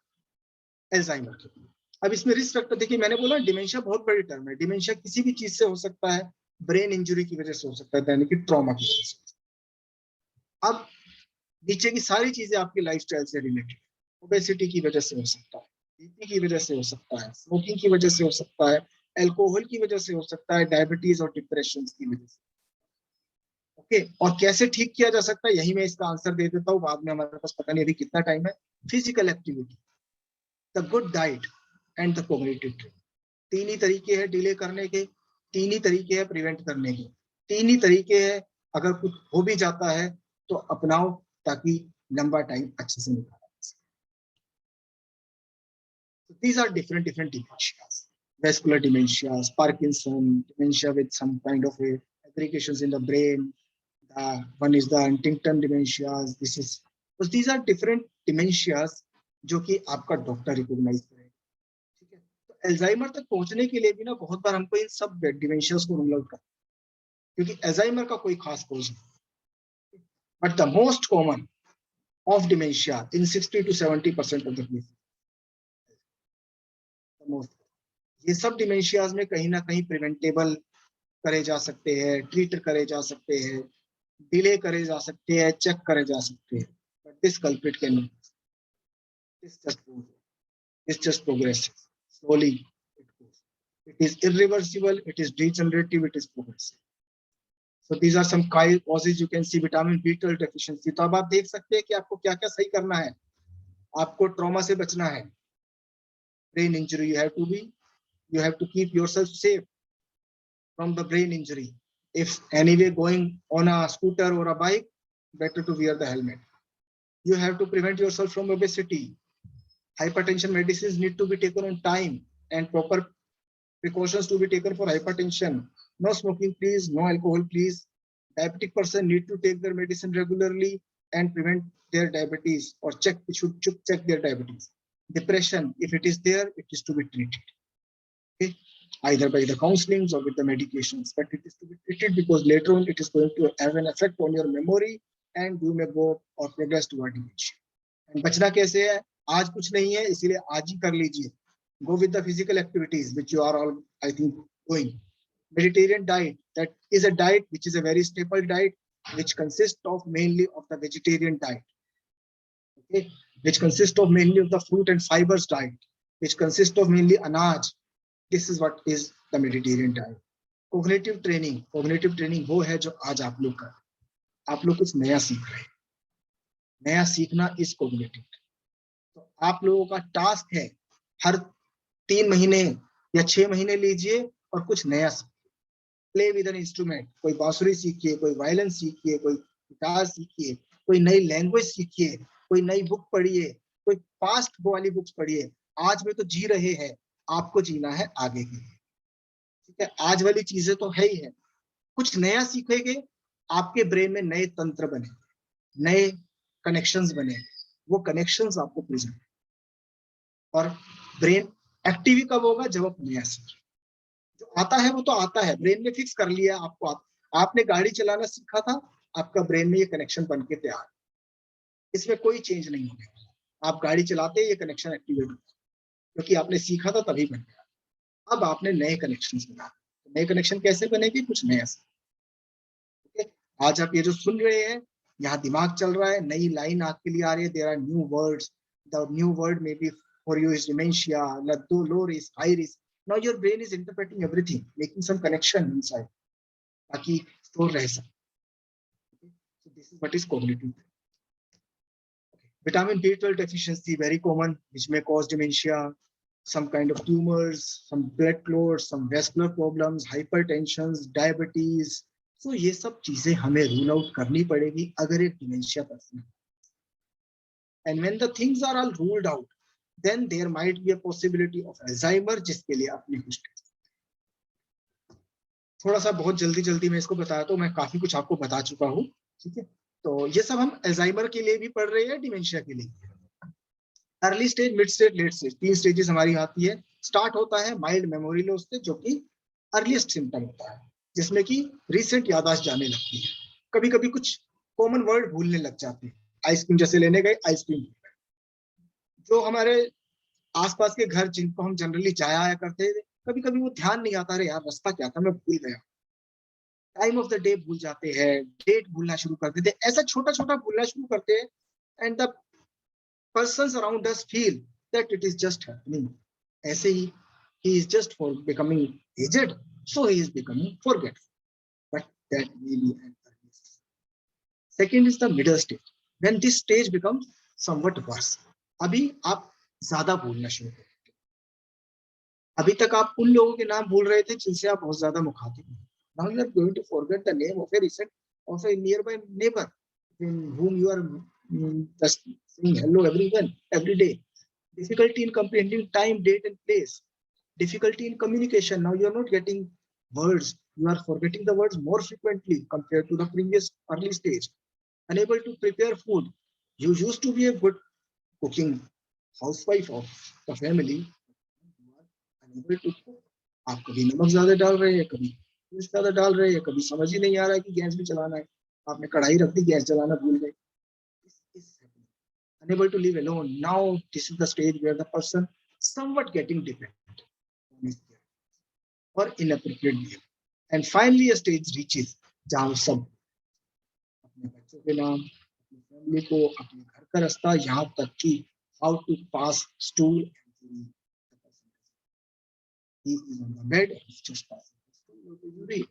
एल्जाइमर के. अब इसमें रिस्क फैक्टर देखिए, मैंने बोला डिमेंशिया बहुत बड़ी टर्म है. डिमेंशिया किसी भी चीज से हो सकता है, ब्रेन इंजरी की वजह से हो सकता है, यानी कि ट्रॉमा की वजह से. अब नीचे की सारी चीजें आपकी लाइफस्टाइल से रिलेटेड, ओबेसिटी की वजह से हो सकता है, बीपी की वजह से हो सकता है, स्मोकिंग की वजह से हो सकता है, अल्कोहल की वजह से हो सकता है, डायबिटीज और डिप्रेशन की वजह से. ओके, और कैसे ठीक किया जा सकता है, यही मैं इसका आंसर दे देता हूँ, बाद में हमारे पास पता नहीं अभी कितना टाइम है. Physical activity, the good diet and the cognitive training. 3 ही तरीके हैं डिले करने के, 3 ही तरीके हैं प्रिवेंट करने के, 3 ही तरीके हैं अगर कुछ हो भी जाता है तो अपनाओ, ताकि लंबा टाइम अच्छे से निकाला. These are different dementias, vascular dementias, Parkinson, dementia with some kind of a aggregations in the brain. One is the Huntington dementias. So these are different dementias जो कि आपका डॉक्टर रिकॉग्नाइज करेगा. ठीक है, तो अल्जाइमर तक पहुंचने के लिए भी ना बहुत बार हमको इन सब डिमेंशियाज को रूल आउट करना, क्योंकि अल्जाइमर का कोई खास कोज नहीं. But the most common of dementia in 60 to 70% of the cases, ये सब डिमेंशियाज में कहीं ना कहीं प्रिवेंटेबल करे जा सकते हैं, ट्रीट करे जा सकते हैं, डिले करे जा सकते हैं, चेक करे जा सकते हैं. But this culprit can not. This just progresses slowly. It goes. It is irreversible. It is degenerative. It is progressive. So these are some causes you can see. Vitamin B12 deficiency. तो अब आप देख सकते हैं कि आपको क्या क्या सही करना है. आपको ट्रॉमा से बचना है, brain injury, you have to keep yourself safe from the brain injury. If anyway going on a scooter or a bike, better to wear the helmet. You have to prevent yourself from obesity. Hypertension medicines need to be taken on time, and proper precautions to be taken for hypertension. No smoking, please. No alcohol, please. Diabetic person need to take their medicine regularly and prevent their diabetes, or should check their diabetes. Depression, if it is there, it is to be treated. Okay? Either by the counselings or with the medications, but it is to be treated because later on it is going to have an effect on your memory and you may go or progress toward dementia. And बचना कैसे है? आज कुछ नहीं है, इसीलिए आज ही कर लीजिए. Go with the physical activities which you are all, I think, doing. Mediterranean diet, that is a diet which is a very staple diet which consists of mainly of the vegetarian diet. Okay, which consists of mainly of the fruit and fibers diet, which consists of mainly anaj. This is what is the Mediterranean diet. Cognitive training वो है जो आज आप लोग कर, आप लोग कुछ नया सीख रहे हैं. नया सीखना is cognitive. तो आप लोगों का टास्क है हर 3 महीने या 6 महीने लीजिए और कुछ नया सीखिए. प्ले विद एन इंस्ट्रूमेंट, कोई बांसुरी सीखिए, कोई वायलिन सीखिए, कोई गिटार सीखिए, कोई नई लैंग्वेज सीखिए, कोई नई बुक पढ़िए, कोई पास्ट वाली बुक्स पढ़िए. आज में तो जी रहे हैं, आपको जीना है आगे के लिए. ठीक है, आज वाली चीजें तो है ही है, कुछ नया सीखेंगे, आपके ब्रेन में नए तंत्र बने, नए कनेक्शंस बने, वो कनेक्शंस आपको प्रेजेंट. और ब्रेन एक्टिव ही कब होगा? जब आप नया सीखें. जो आता है वो तो आता है, ब्रेन ने फिक्स कर लिया आपको. आपने गाड़ी चलाना सीखा था, आपका ब्रेन में ये कनेक्शन बन के तैयार, इसमें कोई चेंज नहीं होगा. आप गाड़ी चलाते ही ये कनेक्शन एक्टिवेट होगा, क्योंकि आपने सीखा था तभी बन गया. अब आपने नए कनेक्शन बना, नए कनेक्शन कैसे बनेंगे? कुछ नया. ओके, आज आप ये जो सुन रहे हैं, यहाँ दिमाग चल रहा है, नई लाइन आपके लिए आ रही है. There are new words, the new word may be for you is dementia, low risk, high risk. Now your brain is interpreting everything, making some connection inside, ताकि store रह सके. So this is what is cognitive. Vitamin B12 deficiency, very common, which may cause dementia, some kind of tumors, some blood clots, some vascular problems, hypertension, diabetes. So ये सब चीजें हमें rule out करनी पड़ेगी अगर एक dementia person है. And when the things are all ruled out, then there might be a possibility of Alzheimer, जिसके लिए आपने कुछ थोड़ा सा बहुत जल्दी मैं इसको बताया, तो मैं काफी कुछ आपको बता चुका हूँ. ठीक है, तो ये सब हम अल्जाइमर के लिए भी पढ़ रहे हैं, डिमेंशिया के लिए. Early stage, mid stage, late stage, 3 stages हमारी आती है. स्टार्ट होता है माइल्ड मेमोरी लॉस से, जो कि अर्लीस्ट सिम्टम होता है, जिसमें कि रिसेंट याददाश्त जाने लगती है. कभी कभी कुछ कॉमन वर्ड भूलने लग जाते हैं. आइसक्रीम जैसे लेने गए, आइसक्रीम. जो हमारे आसपास के घर जिनको हम जनरली जाया आया करते थे, कभी कभी वो ध्यान नहीं आता, अरे यार रास्ता क्या था, मैं भूल गया. टाइम ऑफ द डे भूल जाते हैं, डेट भूलना शुरू कर देते हैं, ऐसा छोटा छोटा भूलना शुरू करते हैं. And the persons around us feel that it is just happening. ऐसे ही he is just for becoming aged, so he is becoming forgetful. But that may be an early stage. Second is the middle stage, when this stage becomes somewhat worse. अभी आप ज्यादा भूलना शुरू कर देते हैं. अभी तक आप उन लोगों के नाम भूल रहे थे जिनसे आप बहुत ज्यादा मुखातिब हैं. Now you are going to forget the name of a recent, of a nearby neighbor in whom you are just saying hello everyone every day. Difficulty in comprehending time, date, and place. Difficulty in communication. Now you are not getting words. You are forgetting the words more frequently compared to the previous early stage. Unable to prepare food. You used to be a good cooking housewife of the family. You are unable to cook. आप कभी नमक ज्यादा डाल रहे हैं, कभी मिर्च ज्यादा डाल रहे हैं, कभी समझ ही नहीं आ रहा है कि गैस भी चलाना है, आपने कढ़ाई रख दी, गैस चलाना भूल गए. Unable to live alone. Now this is the stage where the person somewhat getting dependent or inappropriate behavior. And finally a stage reaches जहाँ सब अपने बच्चों के नाम, अपनी फैमिली को, अपने घर का रास्ता, यहाँ तक कि how to pass stool. He is on the bed, he's just passing the stool.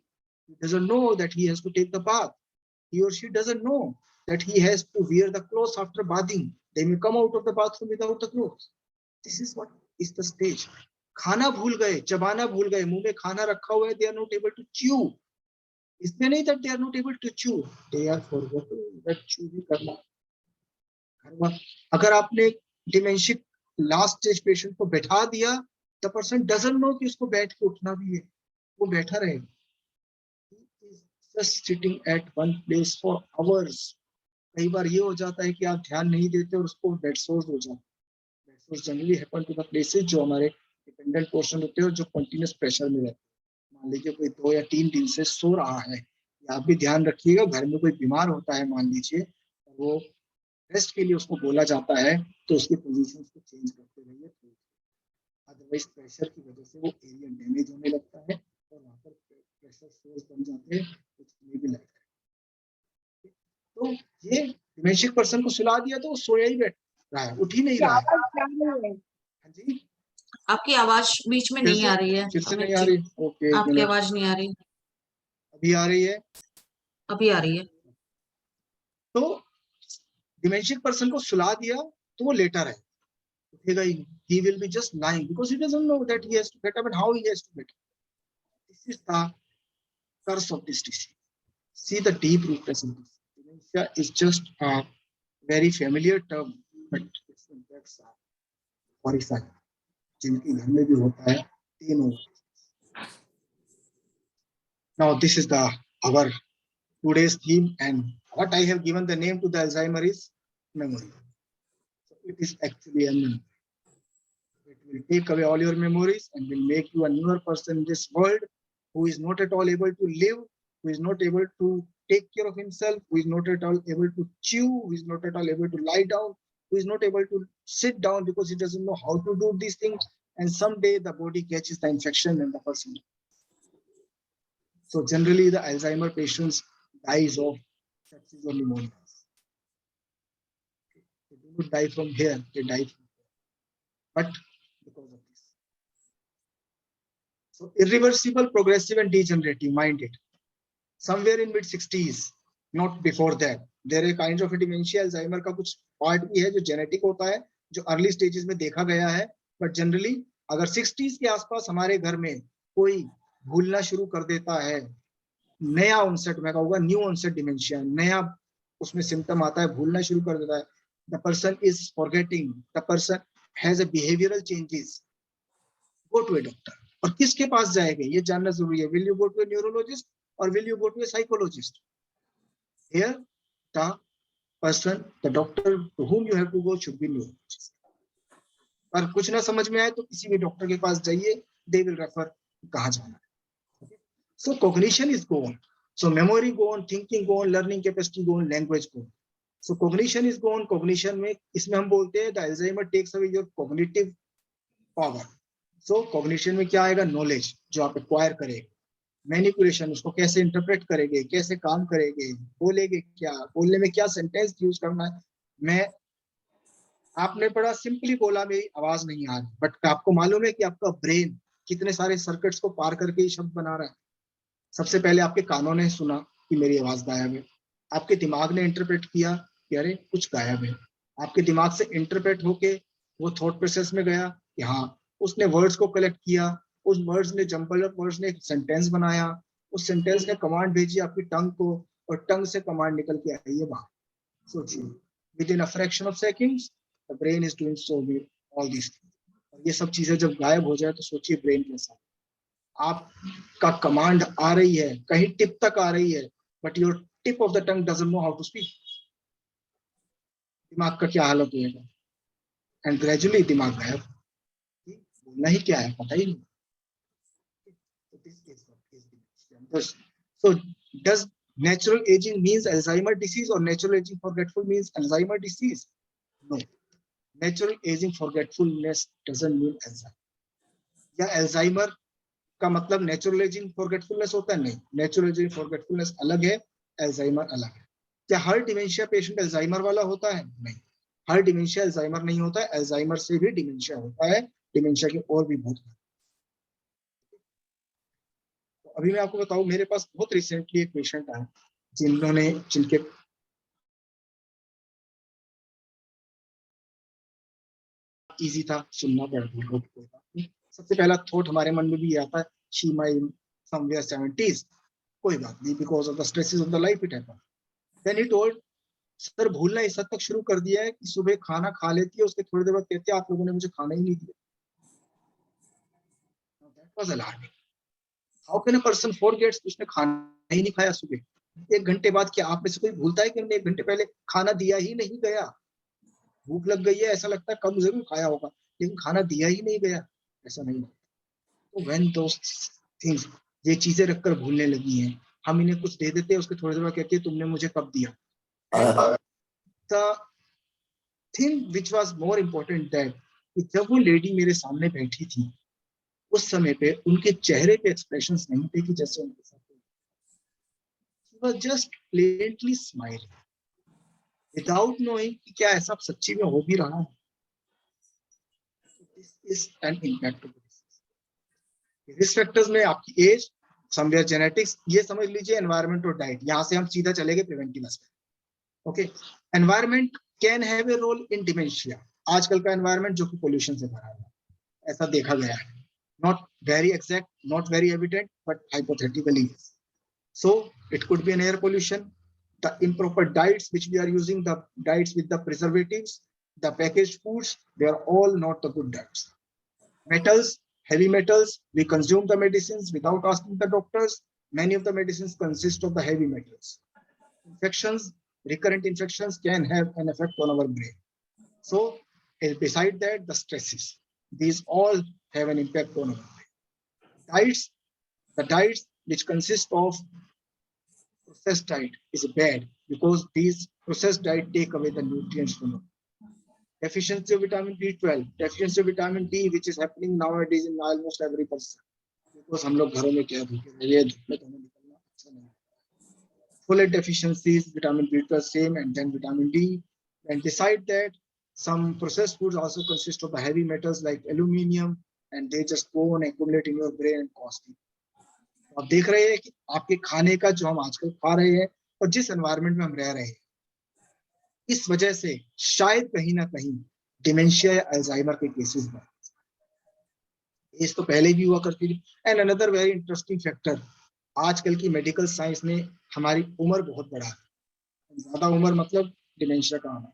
He doesn't know that he has to take the bath. He or she doesn't know that he has to wear the clothes after bathing. They may come out of the bathroom without the clothes. This is what is the stage. खाना भूल गए, चबाना भूल गए, मुंह में खाना रखा हुआ है, they are not able to chew. इसमें नहीं that they are not able to chew, they are forgetting that chew भी करना. अगर आपने डिमेंशिक लास्ट स्टेज पेशेंट को बैठा दिया, the person doesn't know कि उसको बैठ के उठना भी है, वो बैठा रहेगा. He is just sitting at one place for hours. कई बार ये हो जाता है कि आप ध्यान नहीं देते और उसको बेड सोर्स हो जाता है. Bed sores generally happen to the places जो हमारे डिपेंडेंट पोर्शन होते हैं और जो कंटिन्यूअस प्रेशर में रहते हैं. मान लीजिए कोई 2 या 3 दिन से सो रहा है, आप भी ध्यान रखिएगा, घर में कोई बीमार होता है मान लीजिए, वो रेस्ट के लिए उसको बोला जाता है, तो उसकी पोजीशन को चेंज करते रहिए. अदरवाइज प्रेशर की वजह से वो एरिया डैमेज होने लगता है और वहाँ पर प्रेशर सोर्स बन जाते हैं, कुछ में भी लगता है. तो ये डिमेंशिक पर्सन को सुला दिया तो वो सोया ही बैठ रहा है, उठ ही नहीं रहा है. हाँ जी, आपकी आवाज बीच में नहीं आ रही है. फिर से नहीं आ रही. ओके, आपकी आवाज नहीं आ रही. अभी आ रही है. अभी आ रही है. तो डिमेंशिक पर्सन को सुला दिया तो वो लेटा रहे, उठेगा ही. He will be just lying because he doesn't know that he has to get up and how he has to get up. This is the curse of this disease. See the deep rootedness in this. Dementia is just a very familiar term, but its impacts are horrifying. जिनके घर में भी होता है, they know. Now this is the our today's theme, and what I have given the name to the Alzheimer is memory. So it is actually a memory. It will take away all your memories and will make you a newer person in this world who is not at all able to live, who is not able to take care of himself, who is not at all able to chew, who is not at all able to lie down, who is not able to sit down because he doesn't know how to do these things. And someday the body catches the infection and the person. So generally the Alzheimer patients dies of sepsis or pneumonia. They do not die from here, they die from here. But because of this. So irreversible, progressive and degenerative, mind it. Somewhere in mid-60s, not before that, there are kinds of dementia. Alzheimer का कुछ part भी है जो genetic होता है, जो early stages में देखा गया है. But generally, अगर 60s के आसपास हमारे घर में कोई भूलना शुरू कर देता है, नया onset, मैं कहूँगा new onset dementia, नया उसमें symptom आता है, भूलना शुरू कर देता है, the person is forgetting, the person has a behavioral changes, go to a doctor. और किसके पास जाएंगे ये जानना जरूरी है. Will you go to a neurologist or will you go to a psychologist? Here the person, the doctor to whom you have to go should be neurologist. और कुछ ना समझ में आए तो किसी भी डॉक्टर के पास जाइए, they will refer कहाँ जाना है. So cognition is gone, so memory gone, thinking gone, learning capacity gone, language gone. So cognition is gone. Cognition में इसमें हम बोलते हैं the Alzheimer takes away your cognitive power. So cognition में क्या आएगा? Knowledge जो आप acquire करेंगे, मैनिपुलेशन उसको कैसे इंटरप्रेट करेंगे, कैसे काम करेंगे, बोलेंगे क्या, बोलने में क्या सेंटेंस यूज करना है. मैं आपने बड़ा सिंपली बोला, मेरी आवाज नहीं आ रही, बट आपको मालूम है कि आपका ब्रेन कितने सारे सर्किट्स को पार करके ही शब्द बना रहा है. सबसे पहले आपके कानों ने सुना कि मेरी आवाज गायब है, आपके दिमाग ने इंटरप्रेट किया कि अरे कुछ गायब है, आपके दिमाग से इंटरप्रेट होके वो थॉट प्रोसेस में गया कि हाँ, उसने वर्ड्स को कलेक्ट किया, उस वर्ड्स ने जंबल ऑफ वर्ड्स ने एक सेंटेंस बनाया, उस सेंटेंस ने कमांड भेजी आपकी टंग को और टंग से कमांड निकल के आई है बाहर. सोचिए, with in a fraction of seconds the brain is doing so with all this things. और ये सब चीजें जब गायब हो जाए तो सोचिए ब्रेन कैसा. आपका कमांड आ रही है, कहीं टिप तक आ रही है, but your tip of the tongue doesn't know how to speak. दिमाग का क्या हालत होगा. एंड ग्रेजुअली दिमाग गायब, बोलना ही क्या है पता ही नहीं. So does natural aging means Alzheimer disease or natural aging forgetful means Alzheimer disease? No. Natural aging forgetfulness doesn't mean Alzheimer. या Alzheimer का मतलब natural aging forgetfulness होता है? नहीं. Natural aging forgetfulness अलग है, Alzheimer अलग है. क्या हर डिमेंशिया पेशेंट Alzheimer वाला होता है? नहीं. हर डिमेंशिया Alzheimer नहीं होता है. Alzheimer से भी डिमेंशिया होता है. डिमेंशिया के और भी बहुत. अभी मैं आपको बताऊं, मेरे पास बहुत रिसेंटली एक पेशेंट आया जिनके इजी था, सुनना पड़ा कोई बात नहीं। सबसे पहला थॉट हमारे मन में भी आता है शी माइट समवेयर 70s, कोई बात नहीं, because of the stresses of the life it happened. Then he told sir भूलना इस हद तक शुरू कर दिया है कि सुबह खाना खा लेती है, उसके थोड़ी देर बाद कहती है आप लोगों ने मुझे खाना ही नहीं दिया। That was alarming. How can a person forgets कि उसने खाना ही नहीं खाया सुबह? 1 घंटे बाद क्या आप में से कोई भूलता है कि हमने 1 घंटे पहले खाना दिया ही नहीं गया? भूख लग गई है, ऐसा लगता है कम जरूर खाया होगा, लेकिन खाना दिया ही नहीं गया, ऐसा नहीं। तो when those things, ये चीजें रखकर भूलने लगी हैं, हम इन्हें कुछ दे देते हैं, उसके थोड़ी देर बाद कहती है तुमने मुझे कब दिया। The thing which was more important that कि जब वो लेडी मेरे सामने बैठी थी, उस समय पे उनके चेहरे पे एक्सप्रेशंस नहीं थे कि जैसे उनके साथ she was just blatantly smiling without knowing कि क्या ऐसा सच्ची में हो भी रहा है। This is an impact of disease. Risk factors में आपकी एज, समवेयर जेनेटिक्स, ये समझ लीजिए, एनवायरनमेंट और डाइट। यहाँ से हम सीधा चलेंगे preventive aspect. Okay, environment can have a role in dementia. आजकल का एनवायरनमेंट जो कि पोल्यूशन से भरा है, ऐसा देखा गया है। Not very exact, not very evident, but hypothetically yes. So it could be an air pollution, the improper diets which we are using, the diets with the preservatives, the packaged foods, they are all not the good diets. Metals, heavy metals, we consume the medicines without asking the doctors. Many of the medicines consist of the heavy metals. Infections, recurrent infections can have an effect on our brain. So beside that, the stresses, these all have an impact on our brain. Diets, the diets which consist of processed diet is bad because these processed diet take away the nutrients from it. Deficiency of vitamin B12, deficiency of vitamin D, which is happening nowadays in almost every person. Because हम लोग घरों में क्या भूखे रह गए, धूप में तो हमें निकलना अच्छा नहीं। Folate deficiencies, vitamin B12 same, and then vitamin D. And beside that, some processed foods also consist of the heavy metals like aluminium, and they just go and accumulate in your brain and cause you. आप देख रहे हैं कि आपके खाने का जो हम आजकल खा रहे हैं और जिस एनवायरनमेंट में हम रह रहे हैं, इस वजह से शायद कहीं ना कहीं डिमेंशिया या अल्जाइमर के केसेस बढ़। इस तो पहले भी हुआ करती थी। And another very interesting factor, आजकल की मेडिकल साइंस ने हमारी उम्र बहुत बढ़ा है। ज्यादा उम्र मतलब डिमेंशिया का आना।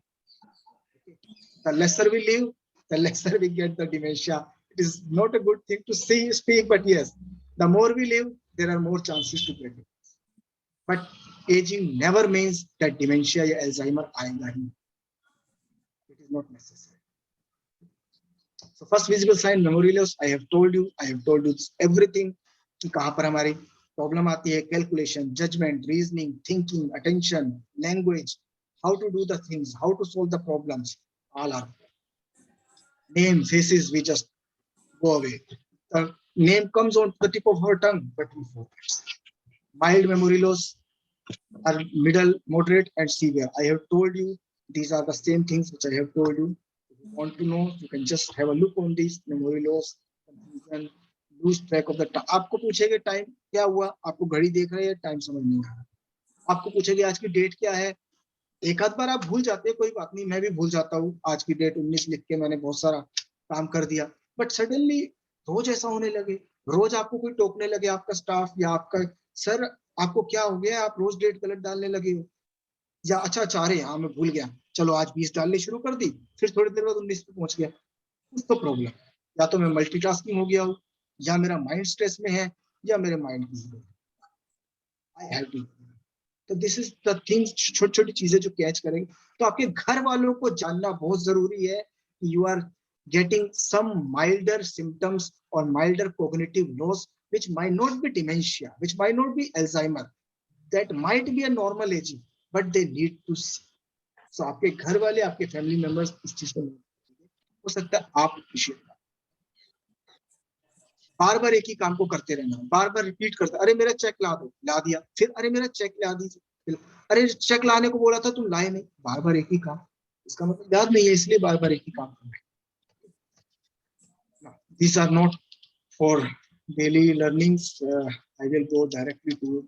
The lesser we live, the lesser we get the dementia. It is not a good thing to speak, but yes, the more we live, there are more chances to get it. But aging never means that dementia या Alzheimer आएगा ही. It is not necessary. So first visible sign, memory loss. I have told you everything कि कहाँ पर हमारी problem आती है, calculation, judgment, reasoning, thinking, attention, language, how to do the things, how to solve the problems. All are name, faces, we just go away. The name comes on the tip of our tongue, but we forget. Mild memory loss are middle, moderate, and severe. I have told you these are the same things which I have told you. If you want to know, you can just have a look on these memory loss, confusion, lose track of the time. आपको पूछेंगे time क्या हुआ, आपको घड़ी देख रहे हैं, time समझ नहीं आ रहा। आपको पूछेंगे आज की डेट क्या है, एक आध बार आप भूल जाते हैं, कोई बात नहीं, मैं भी भूल जाता हूँ। आज की डेट 19 लिख के मैंने बहुत सारा काम कर दिया, बट सडनली रोज ऐसा होने लगे, रोज आपको कोई टोकने लगे, आपका स्टाफ या आपका सर, आपको क्या हो गया, आप रोज डेट गलत डालने लगे हो, या अच्छा चाह रहे, हाँ मैं भूल गया, चलो आज 20 डालने शुरू कर दी, फिर थोड़ी देर बाद 19 पे पहुंच गया। कुछ तो प्रॉब्लम, या तो मैं मल्टीटास्किंग हो गया हूँ, या मेरा माइंड स्ट्रेस में है, या मेरे माइंड की आई हैव टू। तो दिस इज द थिंग्स, छोटी छोटी चीजें जो कैच करेंगे। तो आपके घर वालों को जानना बहुत जरूरी है कि you are getting some milder symptoms और milder cognitive loss which might not be dementia, which might not be Alzheimer, that might be a normal aging, but they need to see. So आपके घर वाले, आपके family members इस चीज को हो सकता है आप अप्रिशिएट बार बार एक ही काम को करते रहना, बार बार रिपीट करते, अरे मेरा चेक ला दो, ला दिया, फिर अरे मेरा चेक ला दीजिए, अरे चेक लाने को बोला था तुम लाए नहीं, बार बार एक ही काम, इसका मतलब याद नहीं है इसलिए बार बार एक ही काम कर रहे हैं। These are not for daily learnings. I will go directly to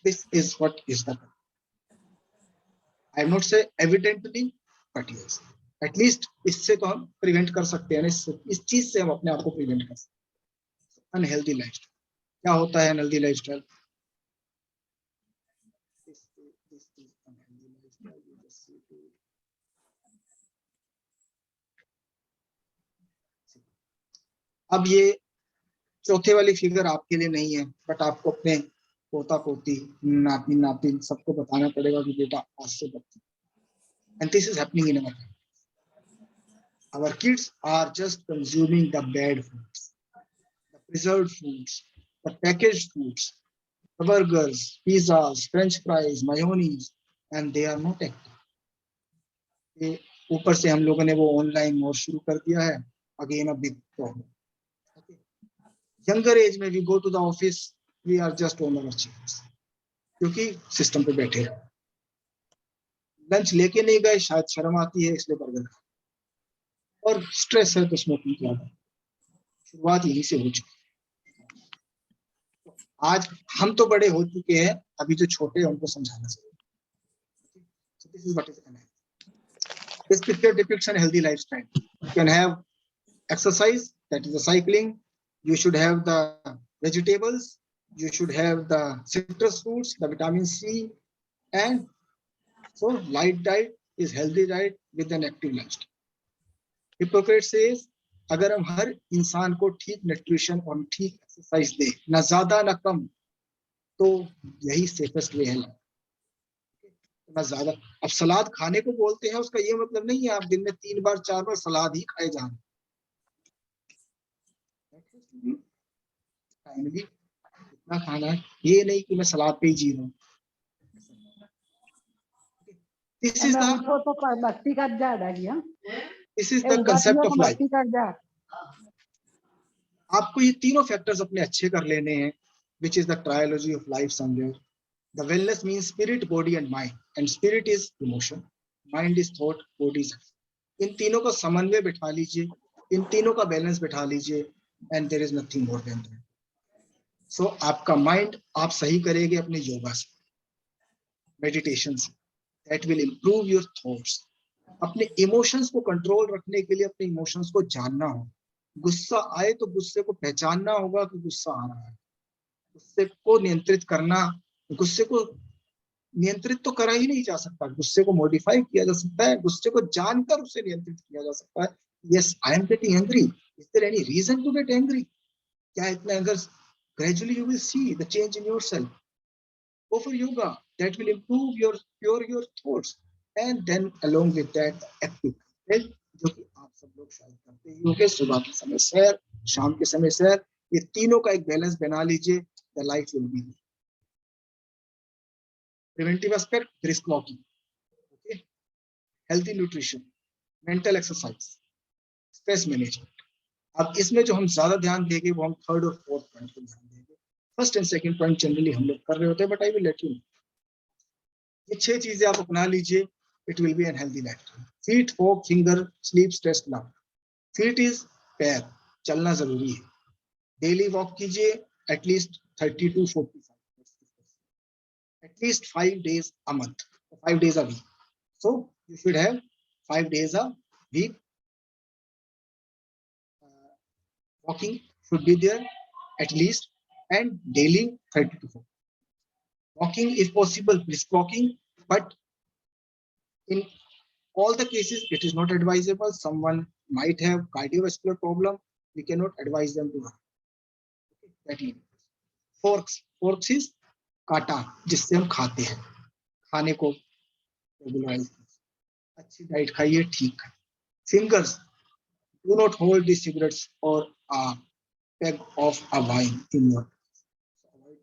this is what is the, I am not say evidently, but yes, at least इससे तो हम प्रिवेंट कर सकते हैं ना, इस चीज से हम अपने आप को प्रिवेंट कर सकते हैं। अनहेल्दी लाइफस्टाइल, क्या होता है अनहेल्दी लाइफस्टाइल? अब ये चौथे वाली फिगर आपके लिए नहीं है, बट आपको अपने पोता पोती, नाती नातिन सबको बताना पड़ेगा कि बेटा आज से बच्चे, and this is happening in our kids are just consuming the bad foods, the preserved foods, the packaged foods, the burgers, pizzas, french fries, mayonnaise, and they are not active. ये ऊपर से हम लोगों ने वो ऑनलाइन और शुरू कर दिया है, again a big problem. Younger age में we go to the office, we are just on our chairs, क्योंकि सिस्टम पे बैठे हैं. लंच लेके नहीं गए, शायद शर्म आती है इसलिए बर्गर खा, और स्ट्रेस है तो स्मोकिंग की आदत. शुरुआत यहीं से हो चुकी है. आज हम तो बड़े हो चुके हैं, अभी जो छोटे हैं उनको समझाना चाहिए. So this is what is unhealthy. This picture depicts a healthy lifestyle. You can have exercise, that is the cycling. You should have the vegetables. You should have the citrus fruits, the vitamin C, and so light diet is healthy diet with an active lifestyle. Hippocrates says, अगर हम हर इंसान को ठीक nutrition और ठीक exercise दे, ना ज्यादा ना कम, तो यही सेफेस्ट वे है. ना ज्यादा. अब सलाद खाने को बोलते हैं, उसका ये मतलब नहीं है आप दिन में 3 बार 4 बार सलाद ही खाए जाएं. टाइमली इतना खाना है, ये नहीं कि मैं सलाद पे ही जी रहा हूँ. This is the concept of life. आपको ये तीनों फैक्टर्स अपने अच्छे कर लेने हैं, which is the trilogy of life somewhere. The wellness means spirit, body and mind, and spirit is emotion, mind is thought, body is action. इन तीनों का समन्वय बिठा लीजिए, इन तीनों का बैलेंस बिठा लीजिए, and there is nothing more than that. So आपका माइंड आप सही करेंगे अपने योगा से, मेडिटेशन से. That will improve your thoughts. अपने इमोशंस को कंट्रोल रखने के लिए अपने इमोशंस को जानना हो. गुस्सा आए तो गुस्से को पहचानना होगा कि गुस्सा आ रहा है. गुस्से को नियंत्रित करना, गुस्से को नियंत्रित तो करा ही नहीं जा सकता, गुस्से को मॉडिफाई किया जा सकता है, गुस्से को जानकर उसे नियंत्रित किया जा सकता है. Yes, I am getting angry, is there any reason to get angry? क्या इतना anger? Gradually you will see the change in yourself. Go for yoga, that will improve your thoughts, and then along with that active exercise, जो कि आप सब लोग शायद करते ही होंगे. सुबह के समय सैर, शाम के समय सैर, ये तीनों का एक बैलेंस बना लीजिए. The life will be there. Preventive aspect, brisk walking, okay, healthy nutrition, mental exercise, stress management. अब इसमें जो हम ज्यादा ध्यान देंगे वो हम थर्ड और फोर्थ पॉइंट पे ध्यान देंगे. First and second point generally हम लोग कर रहे होते हैं, but I will let you know. ये 6 चीजें आप अपना लीजिए, it will be an healthy life. Feet, folk, finger, sleep, stress, love. Feet is पैर, चलना जरूरी है. डेली वॉक कीजिए at least 30 to 45, at least 5 days a month, 5 days a week. So you should have 5 days a week. Walking should be there at least, and daily 30 to 40. Walking if possible, brisk walking, but in all the cases it is not advisable. Someone might have cardiovascular problem, we cannot advise them to run. That is forks is काटा जिससे हम खाते हैं, खाने को regularise. अच्छी diet खाइए, ठीक है. Fingers, do not hold the cigarettes or a peg of a wine in your hands. Avoid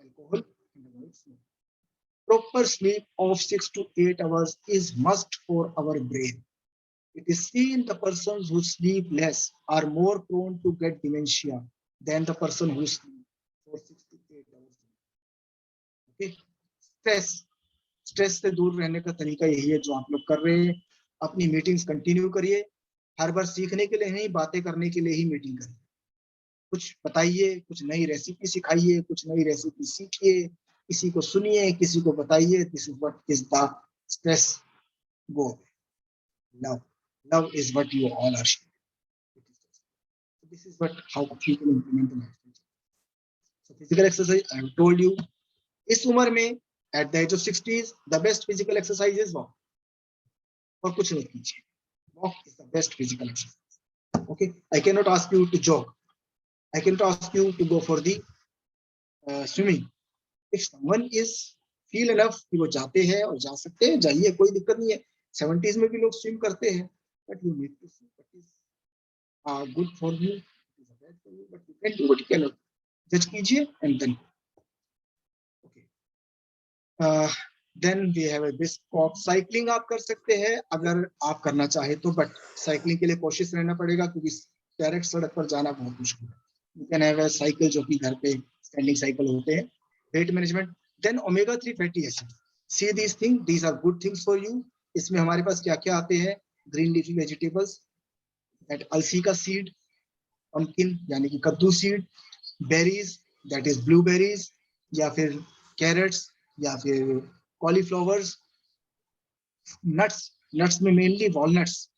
alcohol and avoid smoking. Proper sleep of 6 to 8 hours is must for our brain. It is seen the persons who sleep less are more prone to get dementia than the person who sleep for 6 to 8 hours. Okay. Stress से दूर रहने का तरीका यही है जो आप लोग कर रहे हैं. अपनी मीटिंग्स कंटिन्यू करिए. हर बार सीखने के लिए नहीं, बातें करने के लिए ही मीटिंग करिए. कुछ बताइए, कुछ नई रेसिपी सिखाइए, कुछ नई रेसिपी सीखिए, किसी को सुनिए, किसी को बताइए. This is what is the stress go. Love. Love is what you all are sharing. So this is what how you can implement the life coaching. So physical exercise, I have told you, इस उम्र में at the age of 60s, the best physical exercise is walk. और कुछ नहीं कीजिए. Walk is the best physical exercise. Okay, I cannot ask you to jog. I cannot ask you to go for the swimming. If someone is feel enough कि वो जाते हैं और जा सकते हैं, जाइए, कोई दिक्कत नहीं है. 70s में भी लोग swim करते हैं, but you need to see what is good for you, what is bad for you, but you can do what you cannot. Judge कीजिए and then okay. Then we have a brisk walk. Cycling आप कर सकते हैं अगर आप करना चाहे तो, बट साइकिलिंग के लिए कोशिश रहना पड़ेगा क्योंकि डायरेक्ट सड़क पर जाना बहुत मुश्किल है. You can have a cycle जो कि घर पे स्टैंडिंग साइकिल होते हैं. Weight management. Then omega 3 fatty acid. See these thing, these are good things for you. इसमें हमारे पास क्या क्या आते हैं? ग्रीन लीफी वेजिटेबल्स, दैट अलसी का सीड, पंपकिन यानी कि कद्दू seed, berries that is blueberries, या फिर कैरेट्स, या फिर कॉलीफ्लावर्स, नट्स, नट्स में मेनली वॉलनट्स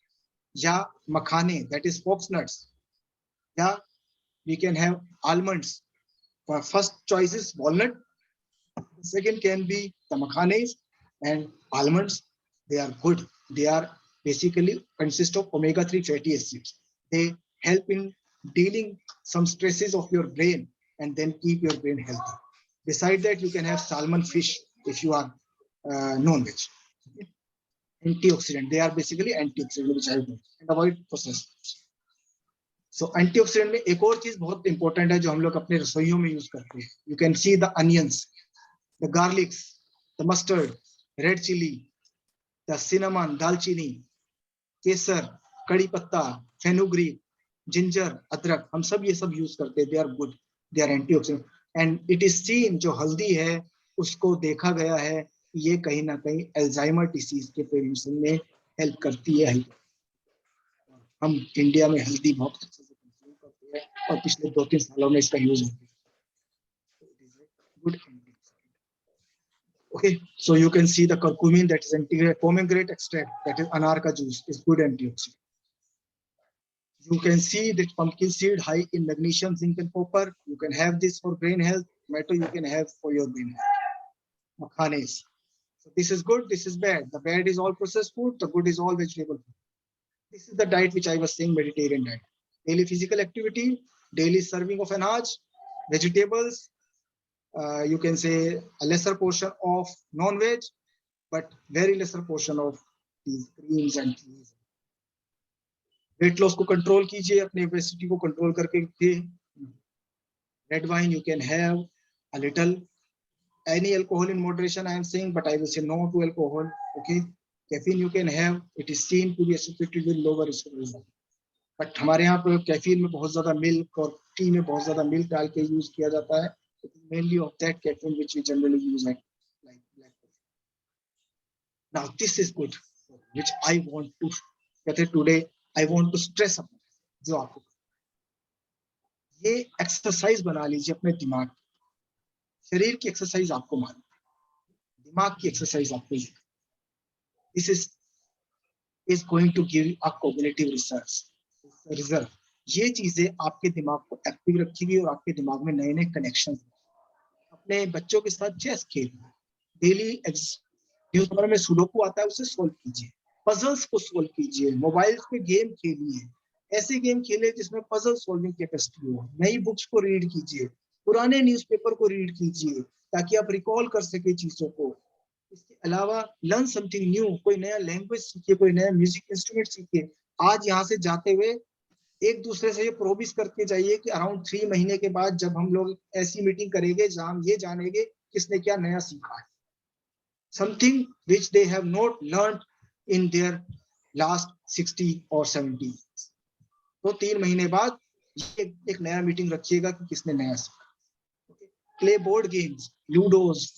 या मखाने दैट इज फोक्स नट्स, या we can have almonds. For first choice is walnut, the second can be the makhanes and almonds. They are good. They are basically consist of omega 3 fatty acids. They help in dealing some stresses of your brain and then keep your brain healthy. Beside that, you can have salmon fish if you are non-veg. Antioxidant. They are basically antioxidant, which I do, and avoid processed foods. So antioxidant में एक और चीज बहुत important है जो हम लोग अपने रसोइयों में यूज करते हैं. You can see the onions, the garlics, the mustard, red chilli, the cinnamon, दालचीनी, केसर, कड़ी पत्ता, फेनुग्रीक, जिंजर, अदरक, हम सब ये सब यूज करते हैं. They are good, they are antioxidant. And it is seen, जो हल्दी है उसको देखा गया है ये कहीं ना कहीं अल्जाइमर डिसीज के प्रिवेंशन में हेल्प करती है. हम इंडिया में हल्दी बहुत अच्छे से कंज्यूम करते हैं और पिछले 2-3 सालों में इसका यूज होता है. Good antioxidant. Okay, so you can see the curcumin, that is pomegranate extract, that is अनार का juice, is good antioxidant. You can see that pumpkin seed high in magnesium, zinc and copper. You can have this for brain health. Tomato you can have for your brain health. Makhanes. So this is good, this is bad. The bad is all processed food, the good is all vegetable food. This is the diet which I was saying, Mediterranean diet. Daily physical activity, daily serving of anaj, vegetables, you can say a lesser portion of non-veg, but very lesser portion of these greens and cheese. Weight loss को control कीजिए, अपने obesity को control करके रखिए. Red wine you can have a little. Any alcohol in moderation I am saying, but I will say no to alcohol. Okay. Caffeine you can have, it is seen to be associated with lower risk of disease. But हमारे यहाँ पर caffeine में बहुत ज्यादा milk और T में बहुत ज्यादा मिल्क डाल के यूज किया जाता है. Mainly of that caffeine which we generally use like black coffee. Now this is good which I want to कहते today I want to stress upon. जो आपको ये एक्सरसाइज बना लीजिए अपने दिमाग. शरीर की एक्सरसाइज आपको मालूम है, दिमाग की एक्सरसाइज आपको. This is going to give a cognitive result. ये चीजें आपके दिमाग को एक्टिव रखेगी और आपके दिमाग में नए नए कनेक्शन. अपने बच्चों के साथ चेस खेलिए, डेली न्यूज़पेपर में सुडोकू आता है उसे सोल्व कीजिए, पजल्स को सोल्व कीजिए, मोबाइल पे गेम खेलिए, ऐसे गेम खेलिए जिसमें पजल सोल्विंग कैपेसिटी हो. नई बुक्स को रीड कीजिए, पुराने न्यूज़पेपर को रीड कीजिए ताकि आप रिकॉल कर सके चीजों को. इसके अलावा लर्न समथिंग न्यू, कोई नया लैंग्वेज सीखिए, कोई नया म्यूजिक इंस्ट्रूमेंट सीखिए. आज यहाँ से जाते हुए एक दूसरे से ये प्रोमिस करके जाइए कि अराउंड 3 महीने के बाद जब हम लोग ऐसी मीटिंग करेंगे जहां हम ये जानेंगे किसने क्या नया सीखा है. Something which they have not learn in their last 60 और 70. तो 3 महीने बाद ये एक नया मीटिंग रखिएगा कि किसने नया सीखा. Play board games, ludos,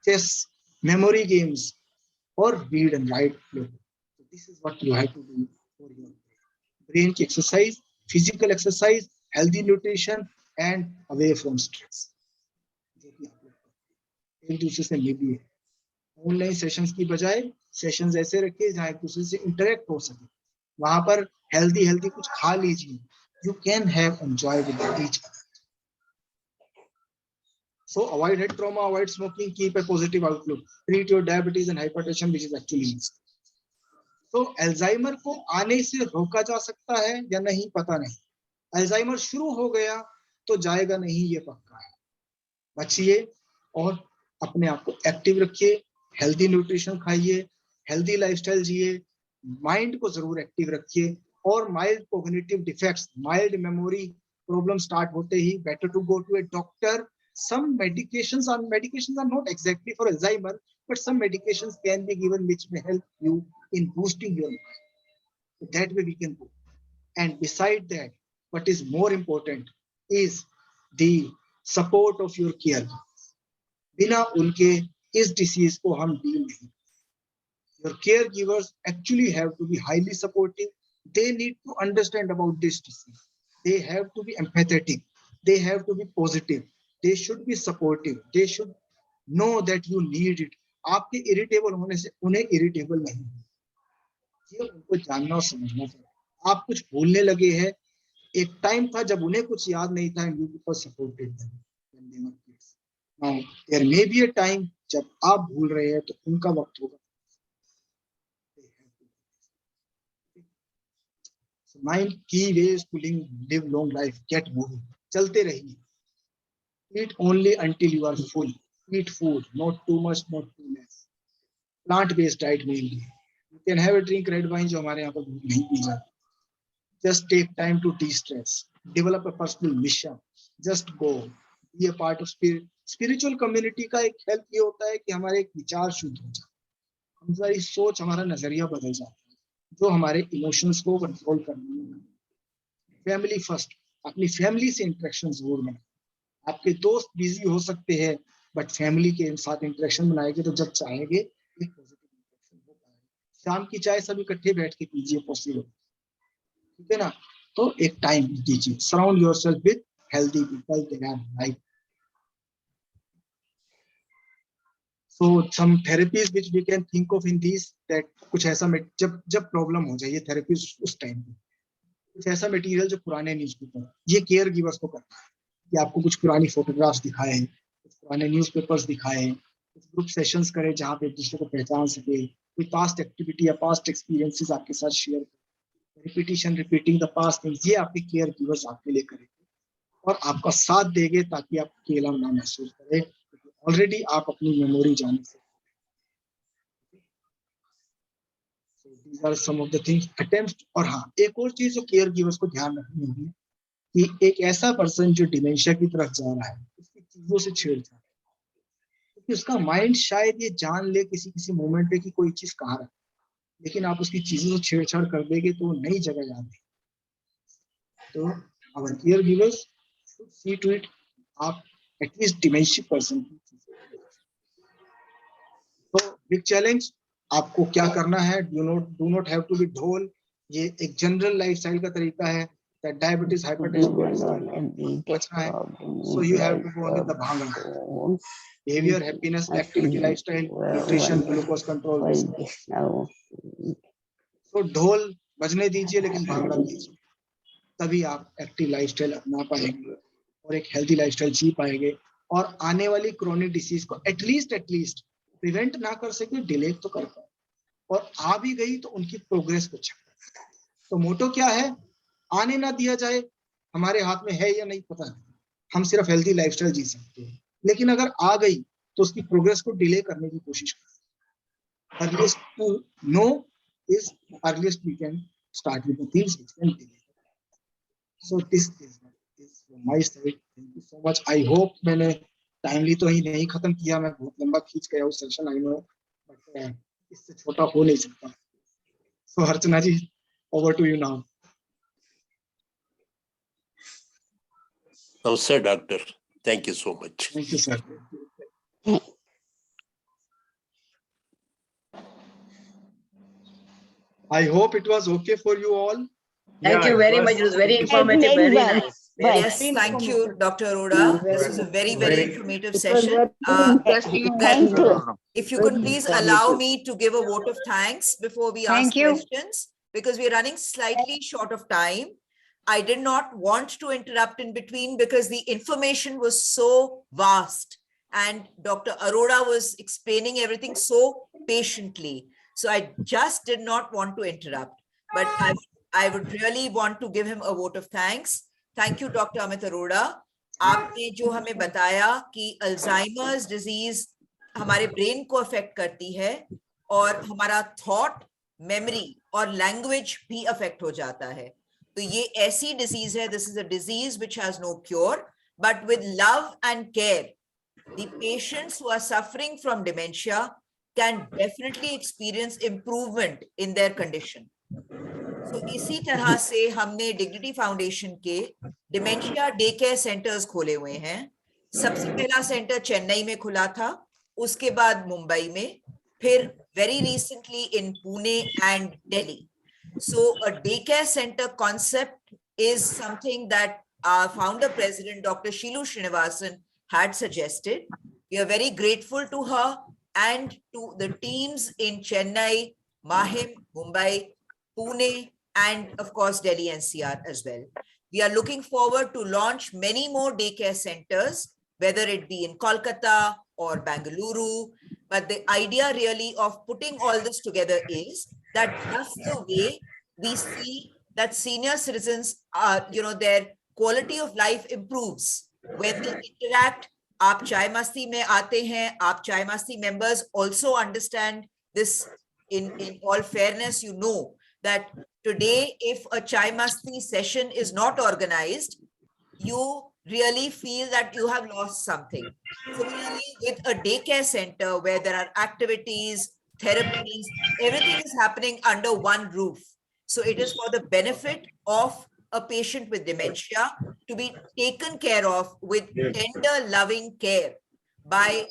chess, memory games, or read and write. So this is what you have to do for your brain की exercise, physical exercise, healthy nutrition and away from stress. जो कि आप लोग एक दूसरे से मिलिए. Online sessions की बजाय सेशंस ऐसे रखिए जहां एक दूसरे से इंटरेक्ट हो सके. वहां पर हेल्दी कुछ खा लीजिए. You can have enjoy with each other. So avoid head trauma, avoid smoking, keep a positive outlook. Treat your diabetes and hypertension, which is actually missed. तो अल्जाइमर को आने से रोका जा सकता है या नहीं पता नहीं. अल्जाइमर शुरू हो गया तो जाएगा नहीं, ये पक्का है. बचिए और अपने आप को एक्टिव रखिए, हेल्दी न्यूट्रिशन खाइए, हेल्दी लाइफस्टाइल जिए, माइंड को जरूर एक्टिव रखिए. और mild cognitive defects, mild memory problem start होते ही better to go to a doctor. Some medications are not exactly for Alzheimer, but some medications can be given which may help you in boosting your mind. So that way we can go. And beside that, what is more important is the support of your caregivers. बिना उनके इस disease को हम deal नहीं. Your caregivers actually have to be highly supportive. They need to understand about this disease. They have to be empathetic. They have to be positive. They should be supportive. They should know that you need it. आपके irritable होने से उन्हें irritable नहीं. ये उनको जानना और समझना चाहिए. आप कुछ भूलने लगे हैं. एक टाइम था जब उन्हें कुछ याद नहीं था, and you people supported them when they were kids. Now there may be a time जब आप भूल रहे हैं तो उनका वक्त होगा. So 9 key ways to live long life. Get moving. चलते रहिए. Eat only until you are full. Eat food, not too much, not too less. Plant-based diet mainly. You can have a drink red wine जो हमारे यहाँ पर नहीं P जाती. Just take time to de-stress. Develop a personal mission. Just go. Be a part of spiritual community का एक help ये होता है कि हमारे एक विचार शुद्ध हो जाए. हमारी सोच, हमारा नजरिया बदल जाता है, जो हमारे इमोशंस को कंट्रोल करने में. Family first. अपनी फैमिली से इंटरेक्शन जरूर बनाए. आपके दोस्त बिजी हो सकते हैं, बट फैमिली के साथ इंटरेक्शन बनाएंगे तो जब चाहेंगे एक पॉजिटिव इंटरेक्शन हो पाएगा. शाम की चाय सब इकट्ठे बैठ के पीजिए पॉसिबल. ठीक है ना. तो एक टाइम दीजिए. Surround yourself with healthy people. They have life. So some therapies which we can think of in these, that कुछ ऐसा जब प्रॉब्लम हो जाए, ये थेरेपी उस टाइम पे कुछ ऐसा मटेरियल जो पुराने न्यूज़पेपर, ये केयर गिवर्स को करता है कि आपको कुछ पुरानी फोटोग्राफ्स दिखाए, कुछ पुराने न्यूज़पेपर्स दिखाए, कुछ ग्रुप सेशंस करें जहाँ पे एक दूसरे को पहचान सके, कोई पास्ट एक्टिविटी या पास्ट एक्सपीरियंसेस आपके साथ शेयर करें. रिपीटिंग द पास्ट थिंग्स, ये आपके केयर गिवर्स आपके लिए करेंगे और आपका साथ देंगे ताकि आप अकेला ना महसूस करें. ऑलरेडी आप अपनी मेमोरी जाने से. So these are some of the things attempts. और हाँ, एक और चीज जो केयर गिवर्स को ध्यान रखनी होगी कि एक ऐसा पर्सन जो डिमेंशिया की तरफ जा रहा है, उसकी चीजों से छेड़छाड़, क्योंकि उसका माइंड शायद ये जान ले किसी मोमेंट पे कि कोई चीज कहाँ है, लेकिन आप उसकी चीजों से छेड़छाड़ कर देंगे तो नई जगह याद नहीं. तो our care givers should see to it आप एटलीस्ट डिमेंशिया पर्सन की. तो बिग चैलेंज, आपको क्या करना है. Do not have to be dhol. ये एक जनरल लाइफस्टाइल का तरीका है. डायबिटीज, हाइपरटेंशन बचना है. So you have to go with the bhangra. Behaviour, happiness, activity, lifestyle, nutrition, glucose control. तो ढोल बजने दीजिए लेकिन भांगड़ा दीजिए, तभी आप एक्टिव लाइफस्टाइल अपना पाएंगे और एक हेल्दी लाइफस्टाइल जी पाएंगे. और आने वाली क्रोनिक डिसीज को एटलीस्ट प्रिवेंट ना कर सके, डिले तो कर पाए, और आ भी गई तो उनकी प्रोग्रेस को चेक करें. तो मोटो क्या है, आने ना दिया जाए. हमारे हाथ में है या नहीं पता नहीं, हम सिर्फ हेल्दी लाइफस्टाइल जी सकते हैं, लेकिन अगर आ गई तो उसकी प्रोग्रेस को डिले करने की कोशिश करें. Earliest to know is earliest we can start with the things which can delay. So this is my side. Thank you so much. I hope मैंने टाइमली तो ही नहीं खत्म किया, मैं बहुत लंबा खींच गया उस सेशन, आई नो, बट इससे छोटा हो नहीं सकता. सो अर्चना जी, ओवर टू यू नाउ. नमस्ते doctor. Thank you so much. Thank you sir. I hope it was okay for you all. Thank you very much. It was very informative, very nice. Yes, thank you, Dr. Arora. This was a very informative session. Thank you. If you could please allow me to give a vote of thanks before we ask questions. because we're running slightly short of time. I did not want to interrupt in between because the information was so vast and Dr. Arora was explaining everything so patiently. So I just did not want to interrupt, but I would really want to give him a vote of thanks. Thank you, Dr. Amit Arora. आपने जो हमें बताया कि Alzheimer's disease हमारे brain को affect करती है और हमारा थॉट, मेमोरी और लैंग्वेज भी अफेक्ट हो जाता है, तो ये ऐसी डिजीज है, this is a disease which has no cure, but with love and care the patients who are suffering from dementia can definitely experience improvement in their condition. So इसी तरह से हमने डिग्निटी फाउंडेशन के dementia day care centres खोले हुए हैं. सबसे पहला सेंटर चेन्नई में खुला था, उसके बाद मुंबई में, फिर very recently in Pune and Delhi. So a daycare center concept is something that our founder president Dr. Shilu Srinivasan had suggested. We are very grateful to her and to the teams in Chennai, Mahim, Mumbai, Pune, and of course Delhi NCR as well. We are looking forward to launch many more daycare centers, whether it be in Kolkata or Bangalore. But the idea really of putting all this together is that that's the way we see that senior citizens are, their quality of life improves when they interact. आप चाय मस्ती में आते हैं, आप चाय मस्ती members also understand this in all fairness. You know that today, if a chai masti session is not organized, you really feel that you have lost something. Similarly, with a daycare center where there are activities, therapies, everything is happening under one roof. So it is for the benefit of a patient with dementia to be taken care of with tender, loving care by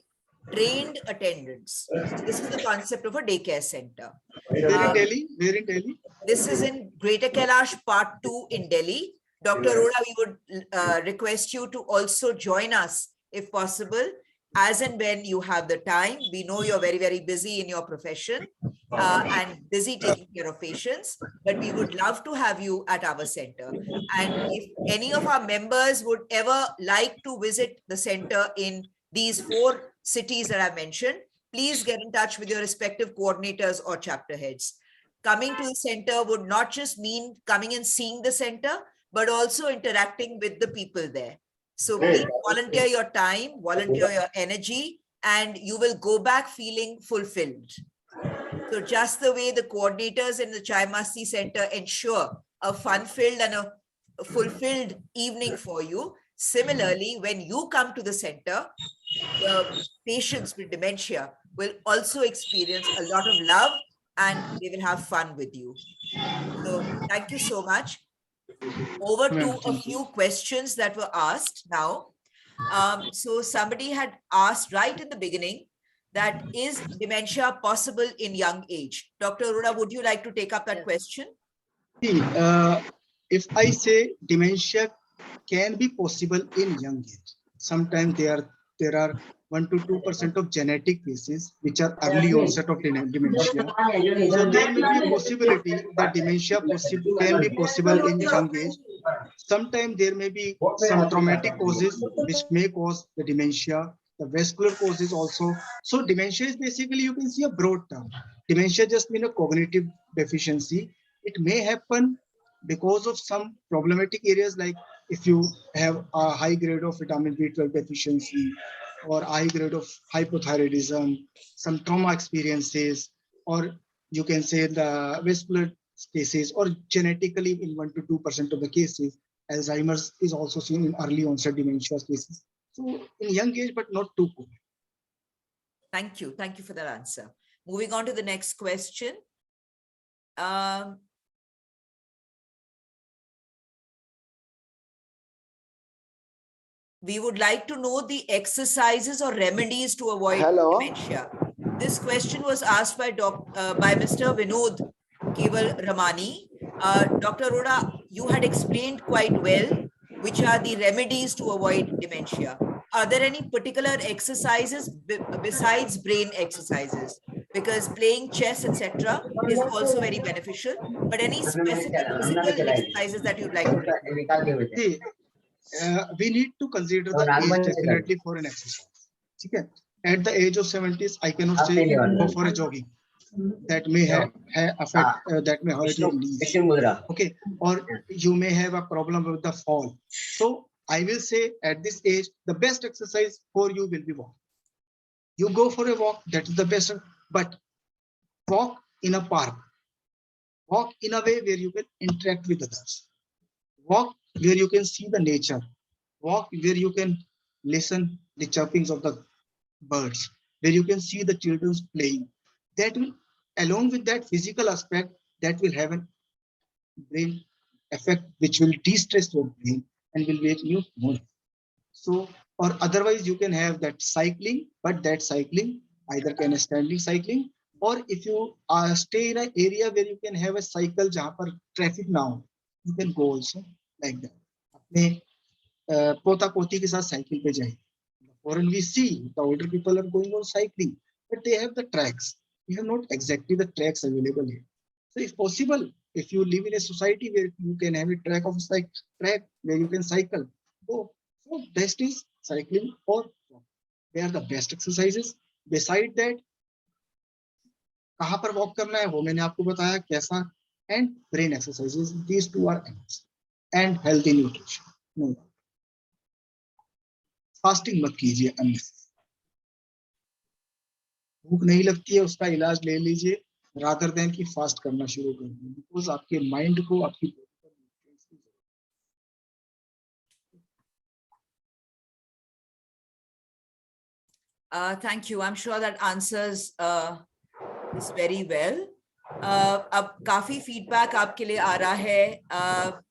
trained attendants. This is the concept of a daycare center. Where in Delhi? Where in Delhi? This is in Greater Kailash Part 2 in Delhi. Dr. Arora, we would request you to also join us if possible, as and when you have the time. We know you're very, very busy in your profession and busy taking care of patients, but we would love to have you at our center. And if any of our members would ever like to visit the center in these 4 cities that I mentioned, please get in touch with your respective coordinators or chapter heads. Coming to the center would not just mean coming and seeing the center, but also interacting with the people there. So please volunteer your time, volunteer your energy, and you will go back feeling fulfilled. So just the way the coordinators in the Chai Masti Center ensure a fun-filled and a fulfilled evening for you, similarly, when you come to the center, the patients with dementia will also experience a lot of love and they will have fun with you. So thank you so much. Over to a few questions that were asked now. So somebody had asked right in the beginning that is dementia possible in young age? Dr. Arora, would you like to take up that question? See, if I say dementia can be possible in young age, sometimes there are 1 to 2% of genetic cases which are early onset of dementia. So there may be a possibility that dementia can be possible in young age. Sometimes there may be some traumatic causes which may cause the dementia, the vascular causes also. So dementia is basically, you can see a broad term. Dementia just means a cognitive deficiency. It may happen because of some problematic areas, like if you have a high grade of vitamin B12 deficiency, or high grade of hypothyroidism, some trauma experiences, or you can say the vascular cases, or genetically in 1 to 2% of the cases, Alzheimer's is also seen in early onset dementia cases. So in young age, but not too common. Thank you. Thank you for that answer. Moving on to the next question. We would like to know the exercises or remedies to avoid dementia. This question was asked by Mr. Vinod Keval Ramani. Dr. Arora, you had explained quite well which are the remedies to avoid dementia. Are there any particular exercises besides brain exercises? because playing chess, etc., is also very beneficial. But any specific physical exercises that you'd like to recommend? See, we need to consider the age definitely for an exercise. Okay? At the age of 70s, I cannot say go for a jogging. That may have affect that may hurt your knees. Okay, or you may have a problem with the fall. So I will say at this age, the best exercise for you will be walk. You go for a walk, that is the best, but walk in a park. Walk in a way where you can interact with others. Walk where you can see the nature. Walk where you can listen the chirpings of the birds, where you can see the children playing. That will, along with that physical aspect, that will have a brain effect which will de-stress your brain and will make you more. So, or otherwise you can have that cycling, but that cycling either can a standing cycling, or if you stay in an area where you can have a cycle जहाँ पर traffic now, you can go also like that. अपने पोता पोती के साथ cycle पे जाइए. Foreign we see the older people are going on cycling, but they have the tracks. We have not exactly the tracks available here. So if possible, if you live in a society where you can have a track where you can cycle, go. So best is cycling or walk. They are the best exercises. Beside that, कहाँ पर walk करना है वो मैंने आपको बताया कैसा, and brain exercises. These two are ends. And healthy nutrition. No. Fasting मत कीजिए, भूख नहीं लगती है उसका इलाज ले लीजिए, रादर देन कि फास्ट करना शुरू कर दें, बिकॉज आपके माइंड को आपकी Thank you. I'm sure that answers this very well. अब काफी feedback आपके लिए आ रहा है,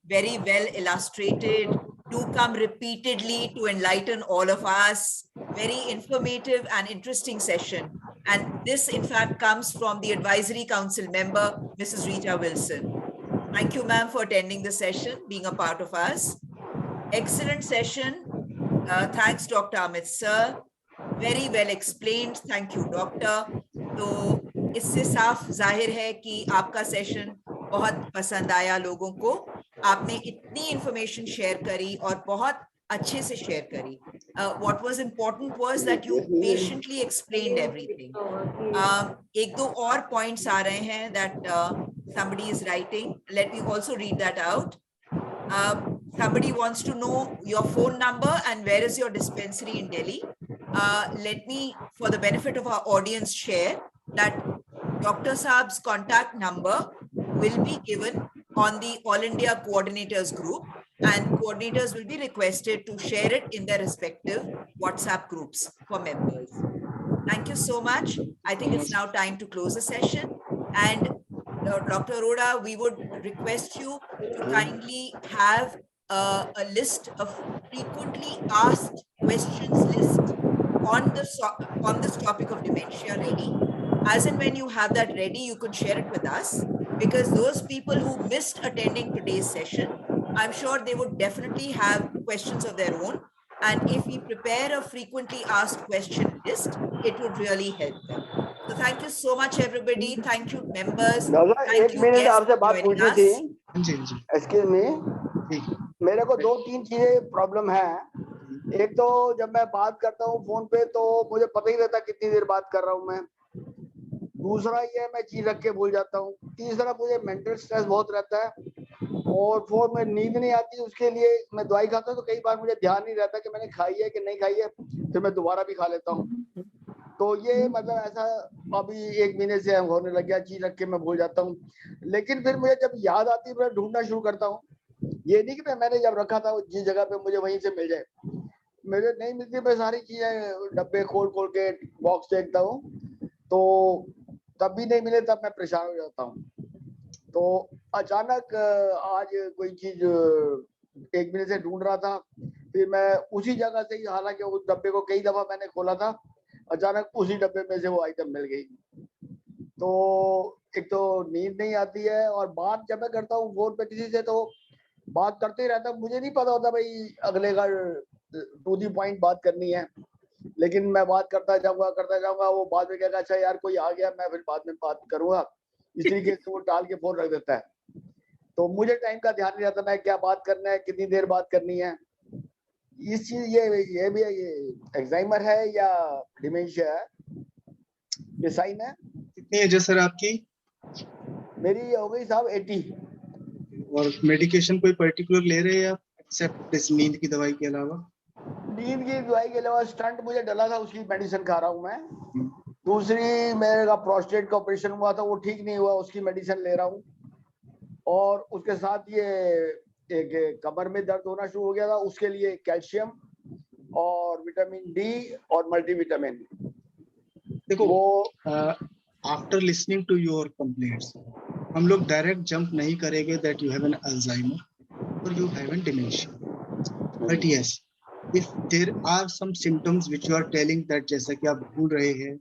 very well illustrated. Do come repeatedly to enlighten all of us. Very informative and interesting session. And this, in fact, comes from the Advisory Council member, Mrs. Rita Wilson. Thank you, ma'am, for attending the session, being a part of us. Excellent session. Thanks, Dr. Amit sir. Very well explained. Thank you, doctor. तो इससे साफ जाहिर है कि आपका session बहुत पसंद आया लोगों को. आपने इतनी इंफॉर्मेशन शेयर करी और बहुत अच्छे से शेयर करी. What was important was that you patiently explained everything. एक दो और points आ रहे हैं that somebody is writing. Let me also read that out. Somebody wants to know your phone number and where is your dispensary in Delhi. Let me, for the benefit of our audience, share that Dr. Saab's contact number will be given on the All India Coordinators group, and coordinators will be requested to share it in their respective WhatsApp groups for members. Thank you so much. I think it's now time to close the session. And Dr. Arora, we would request you to kindly have a list of frequently asked questions list on this topic of dementia ready. As and when you have that ready, you could share it with us, because those people who missed attending today's session, I'm sure they would definitely have questions of their own. And if we prepare a frequently asked question list, it would really help them. So thank you so much, everybody. Thank you, members. Thank you, guests, आपसे बात for joining पूछनी us. थी. Excuse me. मेरे को दो तीन चीजें problem है. एक तो जब मैं बात करता हूँ फोन पे तो मुझे पता ही रहता कितनी देर बात कर रहा हूँ मैं. दूसरा ये मैं चीज रख के भूल जाता हूँ. तीसरा मुझे मेंटल स्ट्रेस बहुत रहता है, और फोर में नींद नहीं आती. उसके लिए मैं दवाई खाता हूँ तो कई बार मुझे ध्यान नहीं रहता कि मैंने खाई है कि नहीं खाई है, फिर मैं दोबारा भी खा लेता हूँ. तो ये मतलब ऐसा अभी 1 महीने से होने लग गया, चीज रख के मैं भूल जाता हूँ. लेकिन फिर मुझे जब याद आती है मैं ढूंढना शुरू करता हूँ. ये नहीं कि मैंने जब रखा था जिस जगह पे मुझे वहीं से मिल जाए, मुझे नहीं मिलती. मैं सारी चीजें डब्बे खोल खोल के बॉक्स देखता हूँ, तो तब भी नहीं मिले, तब मैं परेशान हो जाता हूँ. तो अचानक आज कोई चीज 1 महीने से ढूंढ रहा था, फिर मैं उसी जगह से ही, हालांकि उस डब्बे को कई दफा मैंने खोला था, अचानक उसी डब्बे में से वो आइटम मिल गई. तो एक तो नींद नहीं आती है, और बात जब मैं करता हूँ फोन पे किसी से तो बात करते ही रहता. मुझे नहीं पता होता भाई अगले का टू दी पॉइंट बात करनी है. लेकिन मैं बात करता जाऊंगा, वो बाद में कहेगा अच्छा यार कोई आ गया, मैं फिर बाद में बात करूंगा, इस तरीके से वो टाल के फोन रख देता है। तो मुझे टाइम का ध्यान नहीं रहता, मैं क्या बात करना है, कितनी देर बात करनी है। इस चीज ये भी ये एक्साइमर है या डिमेंशिया है, ये साइन है। कितनी एज है सर आपकी? मेरी हो गई साहब 80। और मेडिकेशन कोई पर्टिकुलर ले रहे हैं आप एक्सेप्ट इस नींद की दवाई के अलावा? नींद की दवाई के अलावा स्टंट मुझे डला था, उसकी मेडिसिन खा रहा हूँ मैं। दूसरी मेरा प्रोस्टेट का ऑपरेशन हुआ था, वो ठीक नहीं हुआ, उसकी मेडिसिन ले रहा हूँ। और उसके साथ ये एक कमर में दर्द होना शुरू हो गया था, उसके लिए कैल्शियम और विटामिन डी और मल्टीविटामिन। देखो वो after listening to your complaints हम लोग डायरेक्ट जंप नहीं करेंगे that you have an Alzheimer और you have an dementia, but yes if there are some symptoms which you are telling that, जैसा कि आप भूल रहे हैं,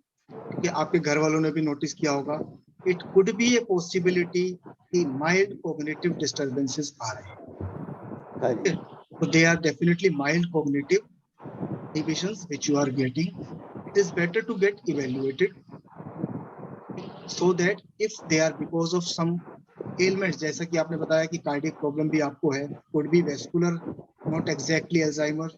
कि आपके घर वालों ने भी नोटिस किया होगा, it could be a possibility कि माइल्ड कॉग्निटिव डिस्टर्बेंसेस आ रहे हैं। So they are definitely mild cognitive inhibitions which you are getting. It is better to get evaluated so that if they are because of some ailments, जैसा कि आपने बताया कि cardiac problem भी आपको है, could be vascular, not exactly Alzheimer.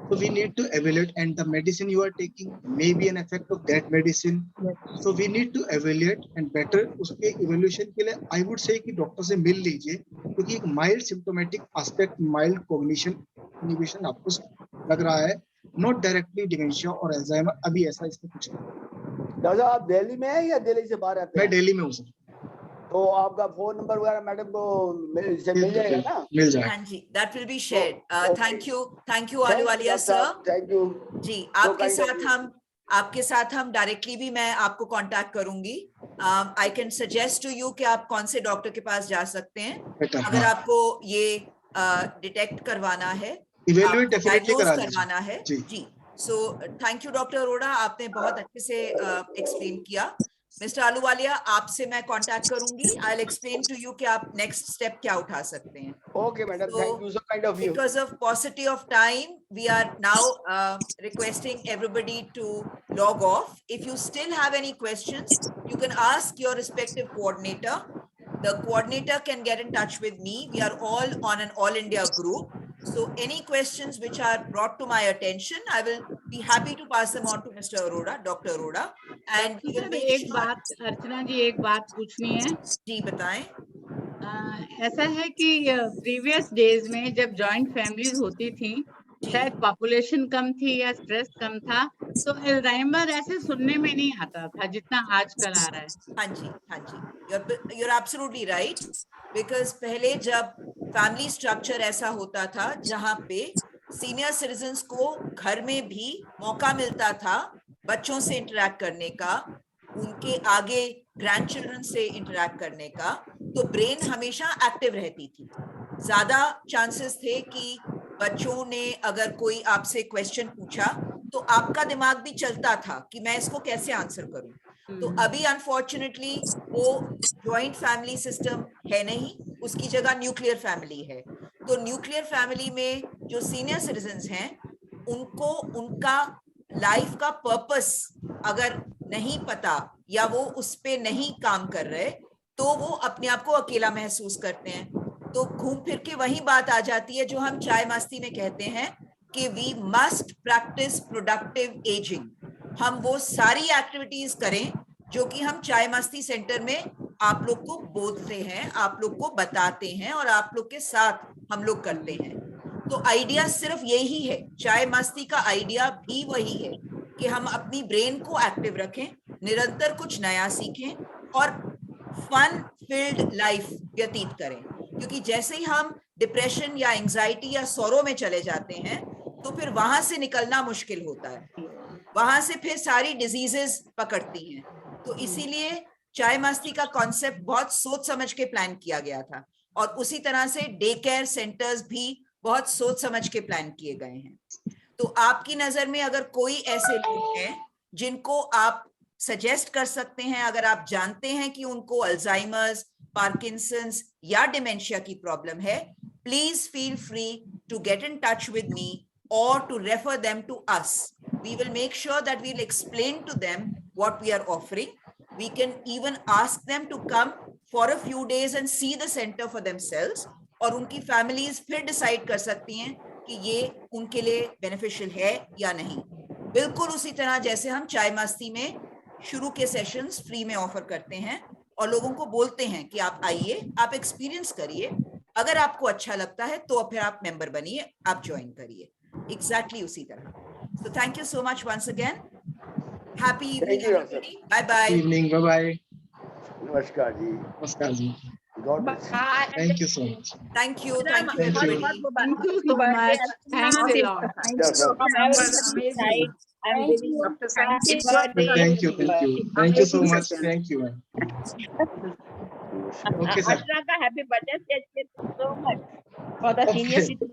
So we need to evaluate, and the medicine you are taking may be an effect of that medicine. So we need to evaluate and better उसके evaluation के लिए I would say कि doctor से मिल लीजिए, क्योंकि एक mild symptomatic aspect, mild cognition inhibition आपको लग रहा है, not directly dementia और Alzheimer, अभी ऐसा इसमें कुछ नहीं। दादा आप दिल्ली में है या दिल्ली से बाहर रहते हैं? मैं दिल्ली में हूँ सर। तो आपका फोन नंबर वगैरह मैडम को मिल जाएगा ना? मिल जाएगा। हाँ जी, that will be shared. Thank you Ahluwalia sir. Thank you जी, आपके साथ हम डायरेक्टली भी मैं आपको कांटेक्ट करूंगी। I can suggest to you कि आप कौन से डॉक्टर के पास जा सकते हैं अगर आपको ये डिटेक्ट करवाना है, डायग्नोज करवाना है। जी, so thank you doctor Arora, आपने बहुत अच्छे से एक्सप्लेन किया। मिस्टर आहलूवालिया, आपसे मैं कांटेक्ट करूंगी। I will explain to you कि आप नेक्स्ट स्टेप क्या उठा सकते हैं। Okay madam, thank you so kind of you. Because of paucity of time, we are now requesting everybody to log off. If you still have any questions, you can ask your respective coordinator. The coordinator can get in touch with me. We are all on an all India group. So any questions which are brought to my attention, I will be happy to pass them on to Mr. Arora, Dr. Arora. And we will make एक बात अर्चना जी, एक बात पूछनी है। जी बताएं। ऐसा है कि प्रीवियस डेज में जब जॉइंट फैमिलीज होती थी, शायद पॉपुलेशन कम थी या स्ट्रेस कम था, तो अल्जाइमर ऐसे सुनने में नहीं आता था जितना आजकल आ रहा है। हाँ जी, you're absolutely right. Because पहले जब फैमिली स्ट्रक्चर ऐसा होता था जहाँ पे सीनियर सिटीजन्स को घर में भी मौका मिलता था बच्चों से इंटरेक्ट करने का, उनके आगे ग्रैंड चिल्ड्रन से इंटरेक्ट करने का, तो ब्रेन हमेशा एक्टिव रहती थी। ज्यादा चांसेस थे कि बच्चों ने अगर कोई आपसे क्वेश्चन पूछा तो आपका दिमाग भी चलता था कि मैं इसको कैसे आंसर करूं। तो अभी अनफॉर्चुनेटली वो जॉइंट फैमिली सिस्टम है नहीं, उसकी जगह न्यूक्लियर फैमिली है। तो न्यूक्लियर फैमिली में जो सीनियर सिटीजन्स हैं, उनको उनका लाइफ का पर्पस अगर नहीं पता या वो उस पे नहीं काम कर रहे, तो वो अपने आप को अकेला महसूस करते हैं। तो घूम फिर के वही बात आ जाती है जो हम चाय मस्ती में कहते हैं कि we must practise productive ageing. हम वो सारी एक्टिविटीज करें जो कि हम चाय मस्ती सेंटर में आप लोग को बोलते हैं, आप लोग को बताते हैं और आप लोग के साथ हम लोग करते हैं। तो आइडिया सिर्फ यही है, चाय मस्ती का आइडिया भी वही है कि हम अपनी ब्रेन को एक्टिव रखें, निरंतर कुछ नया सीखें और फन फिल्ड लाइफ व्यतीत करें। क्योंकि जैसे ही हम डिप्रेशन या एंजाइटी या सौरों में चले जाते हैं तो फिर वहां से निकलना मुश्किल होता है, वहां से फिर सारी डिजीजेस पकड़ती हैं। तो इसीलिए चाय मस्ती का कॉन्सेप्ट बहुत सोच समझ के प्लान किया गया था और उसी तरह से डे केयर सेंटर्स भी बहुत सोच समझ के प्लान किए गए हैं। तो आपकी नजर में अगर कोई ऐसे लोग हैं जिनको आप सजेस्ट कर सकते हैं, अगर आप जानते हैं कि उनको अल्जाइमर्स, पार्किंसंस या डिमेंशिया की प्रॉब्लम है, please feel free to get in touch with me or to refer them to us. we will make sure that we'll explain to them what we are offering. We can even ask them to come for a few days and see the center for themselves, और उनकी families फिर decide कर सकती हैं कि ये उनके लिए beneficial है या नहीं. बिल्कुल उसी तरह जैसे हम चाय मस्ती में शुरू के सेशंस फ्री में ऑफर करते हैं और लोगों को बोलते हैं कि आप आइए, आप एक्सपीरियंस करिए, अगर आपको अच्छा लगता है तो फिर आप मेंबर बनिए, आप ज्वाइन करिए. एग्जैक्टली उसी तरह. So thank you so much once again. Happy evening, Thank you, everybody. Bye bye. Evening. Bye bye. नमस्कार जी. Namaskar ji. God bless. Thank you so much. Thank you. Thank you. Everybody. Thank you so much. Thanks a lot. Yes, sir. Amazing. Thank you. Thank you. Thank you so much. Thank you. Okay, sir. Happy birthday so much for the senior Okay. citizen.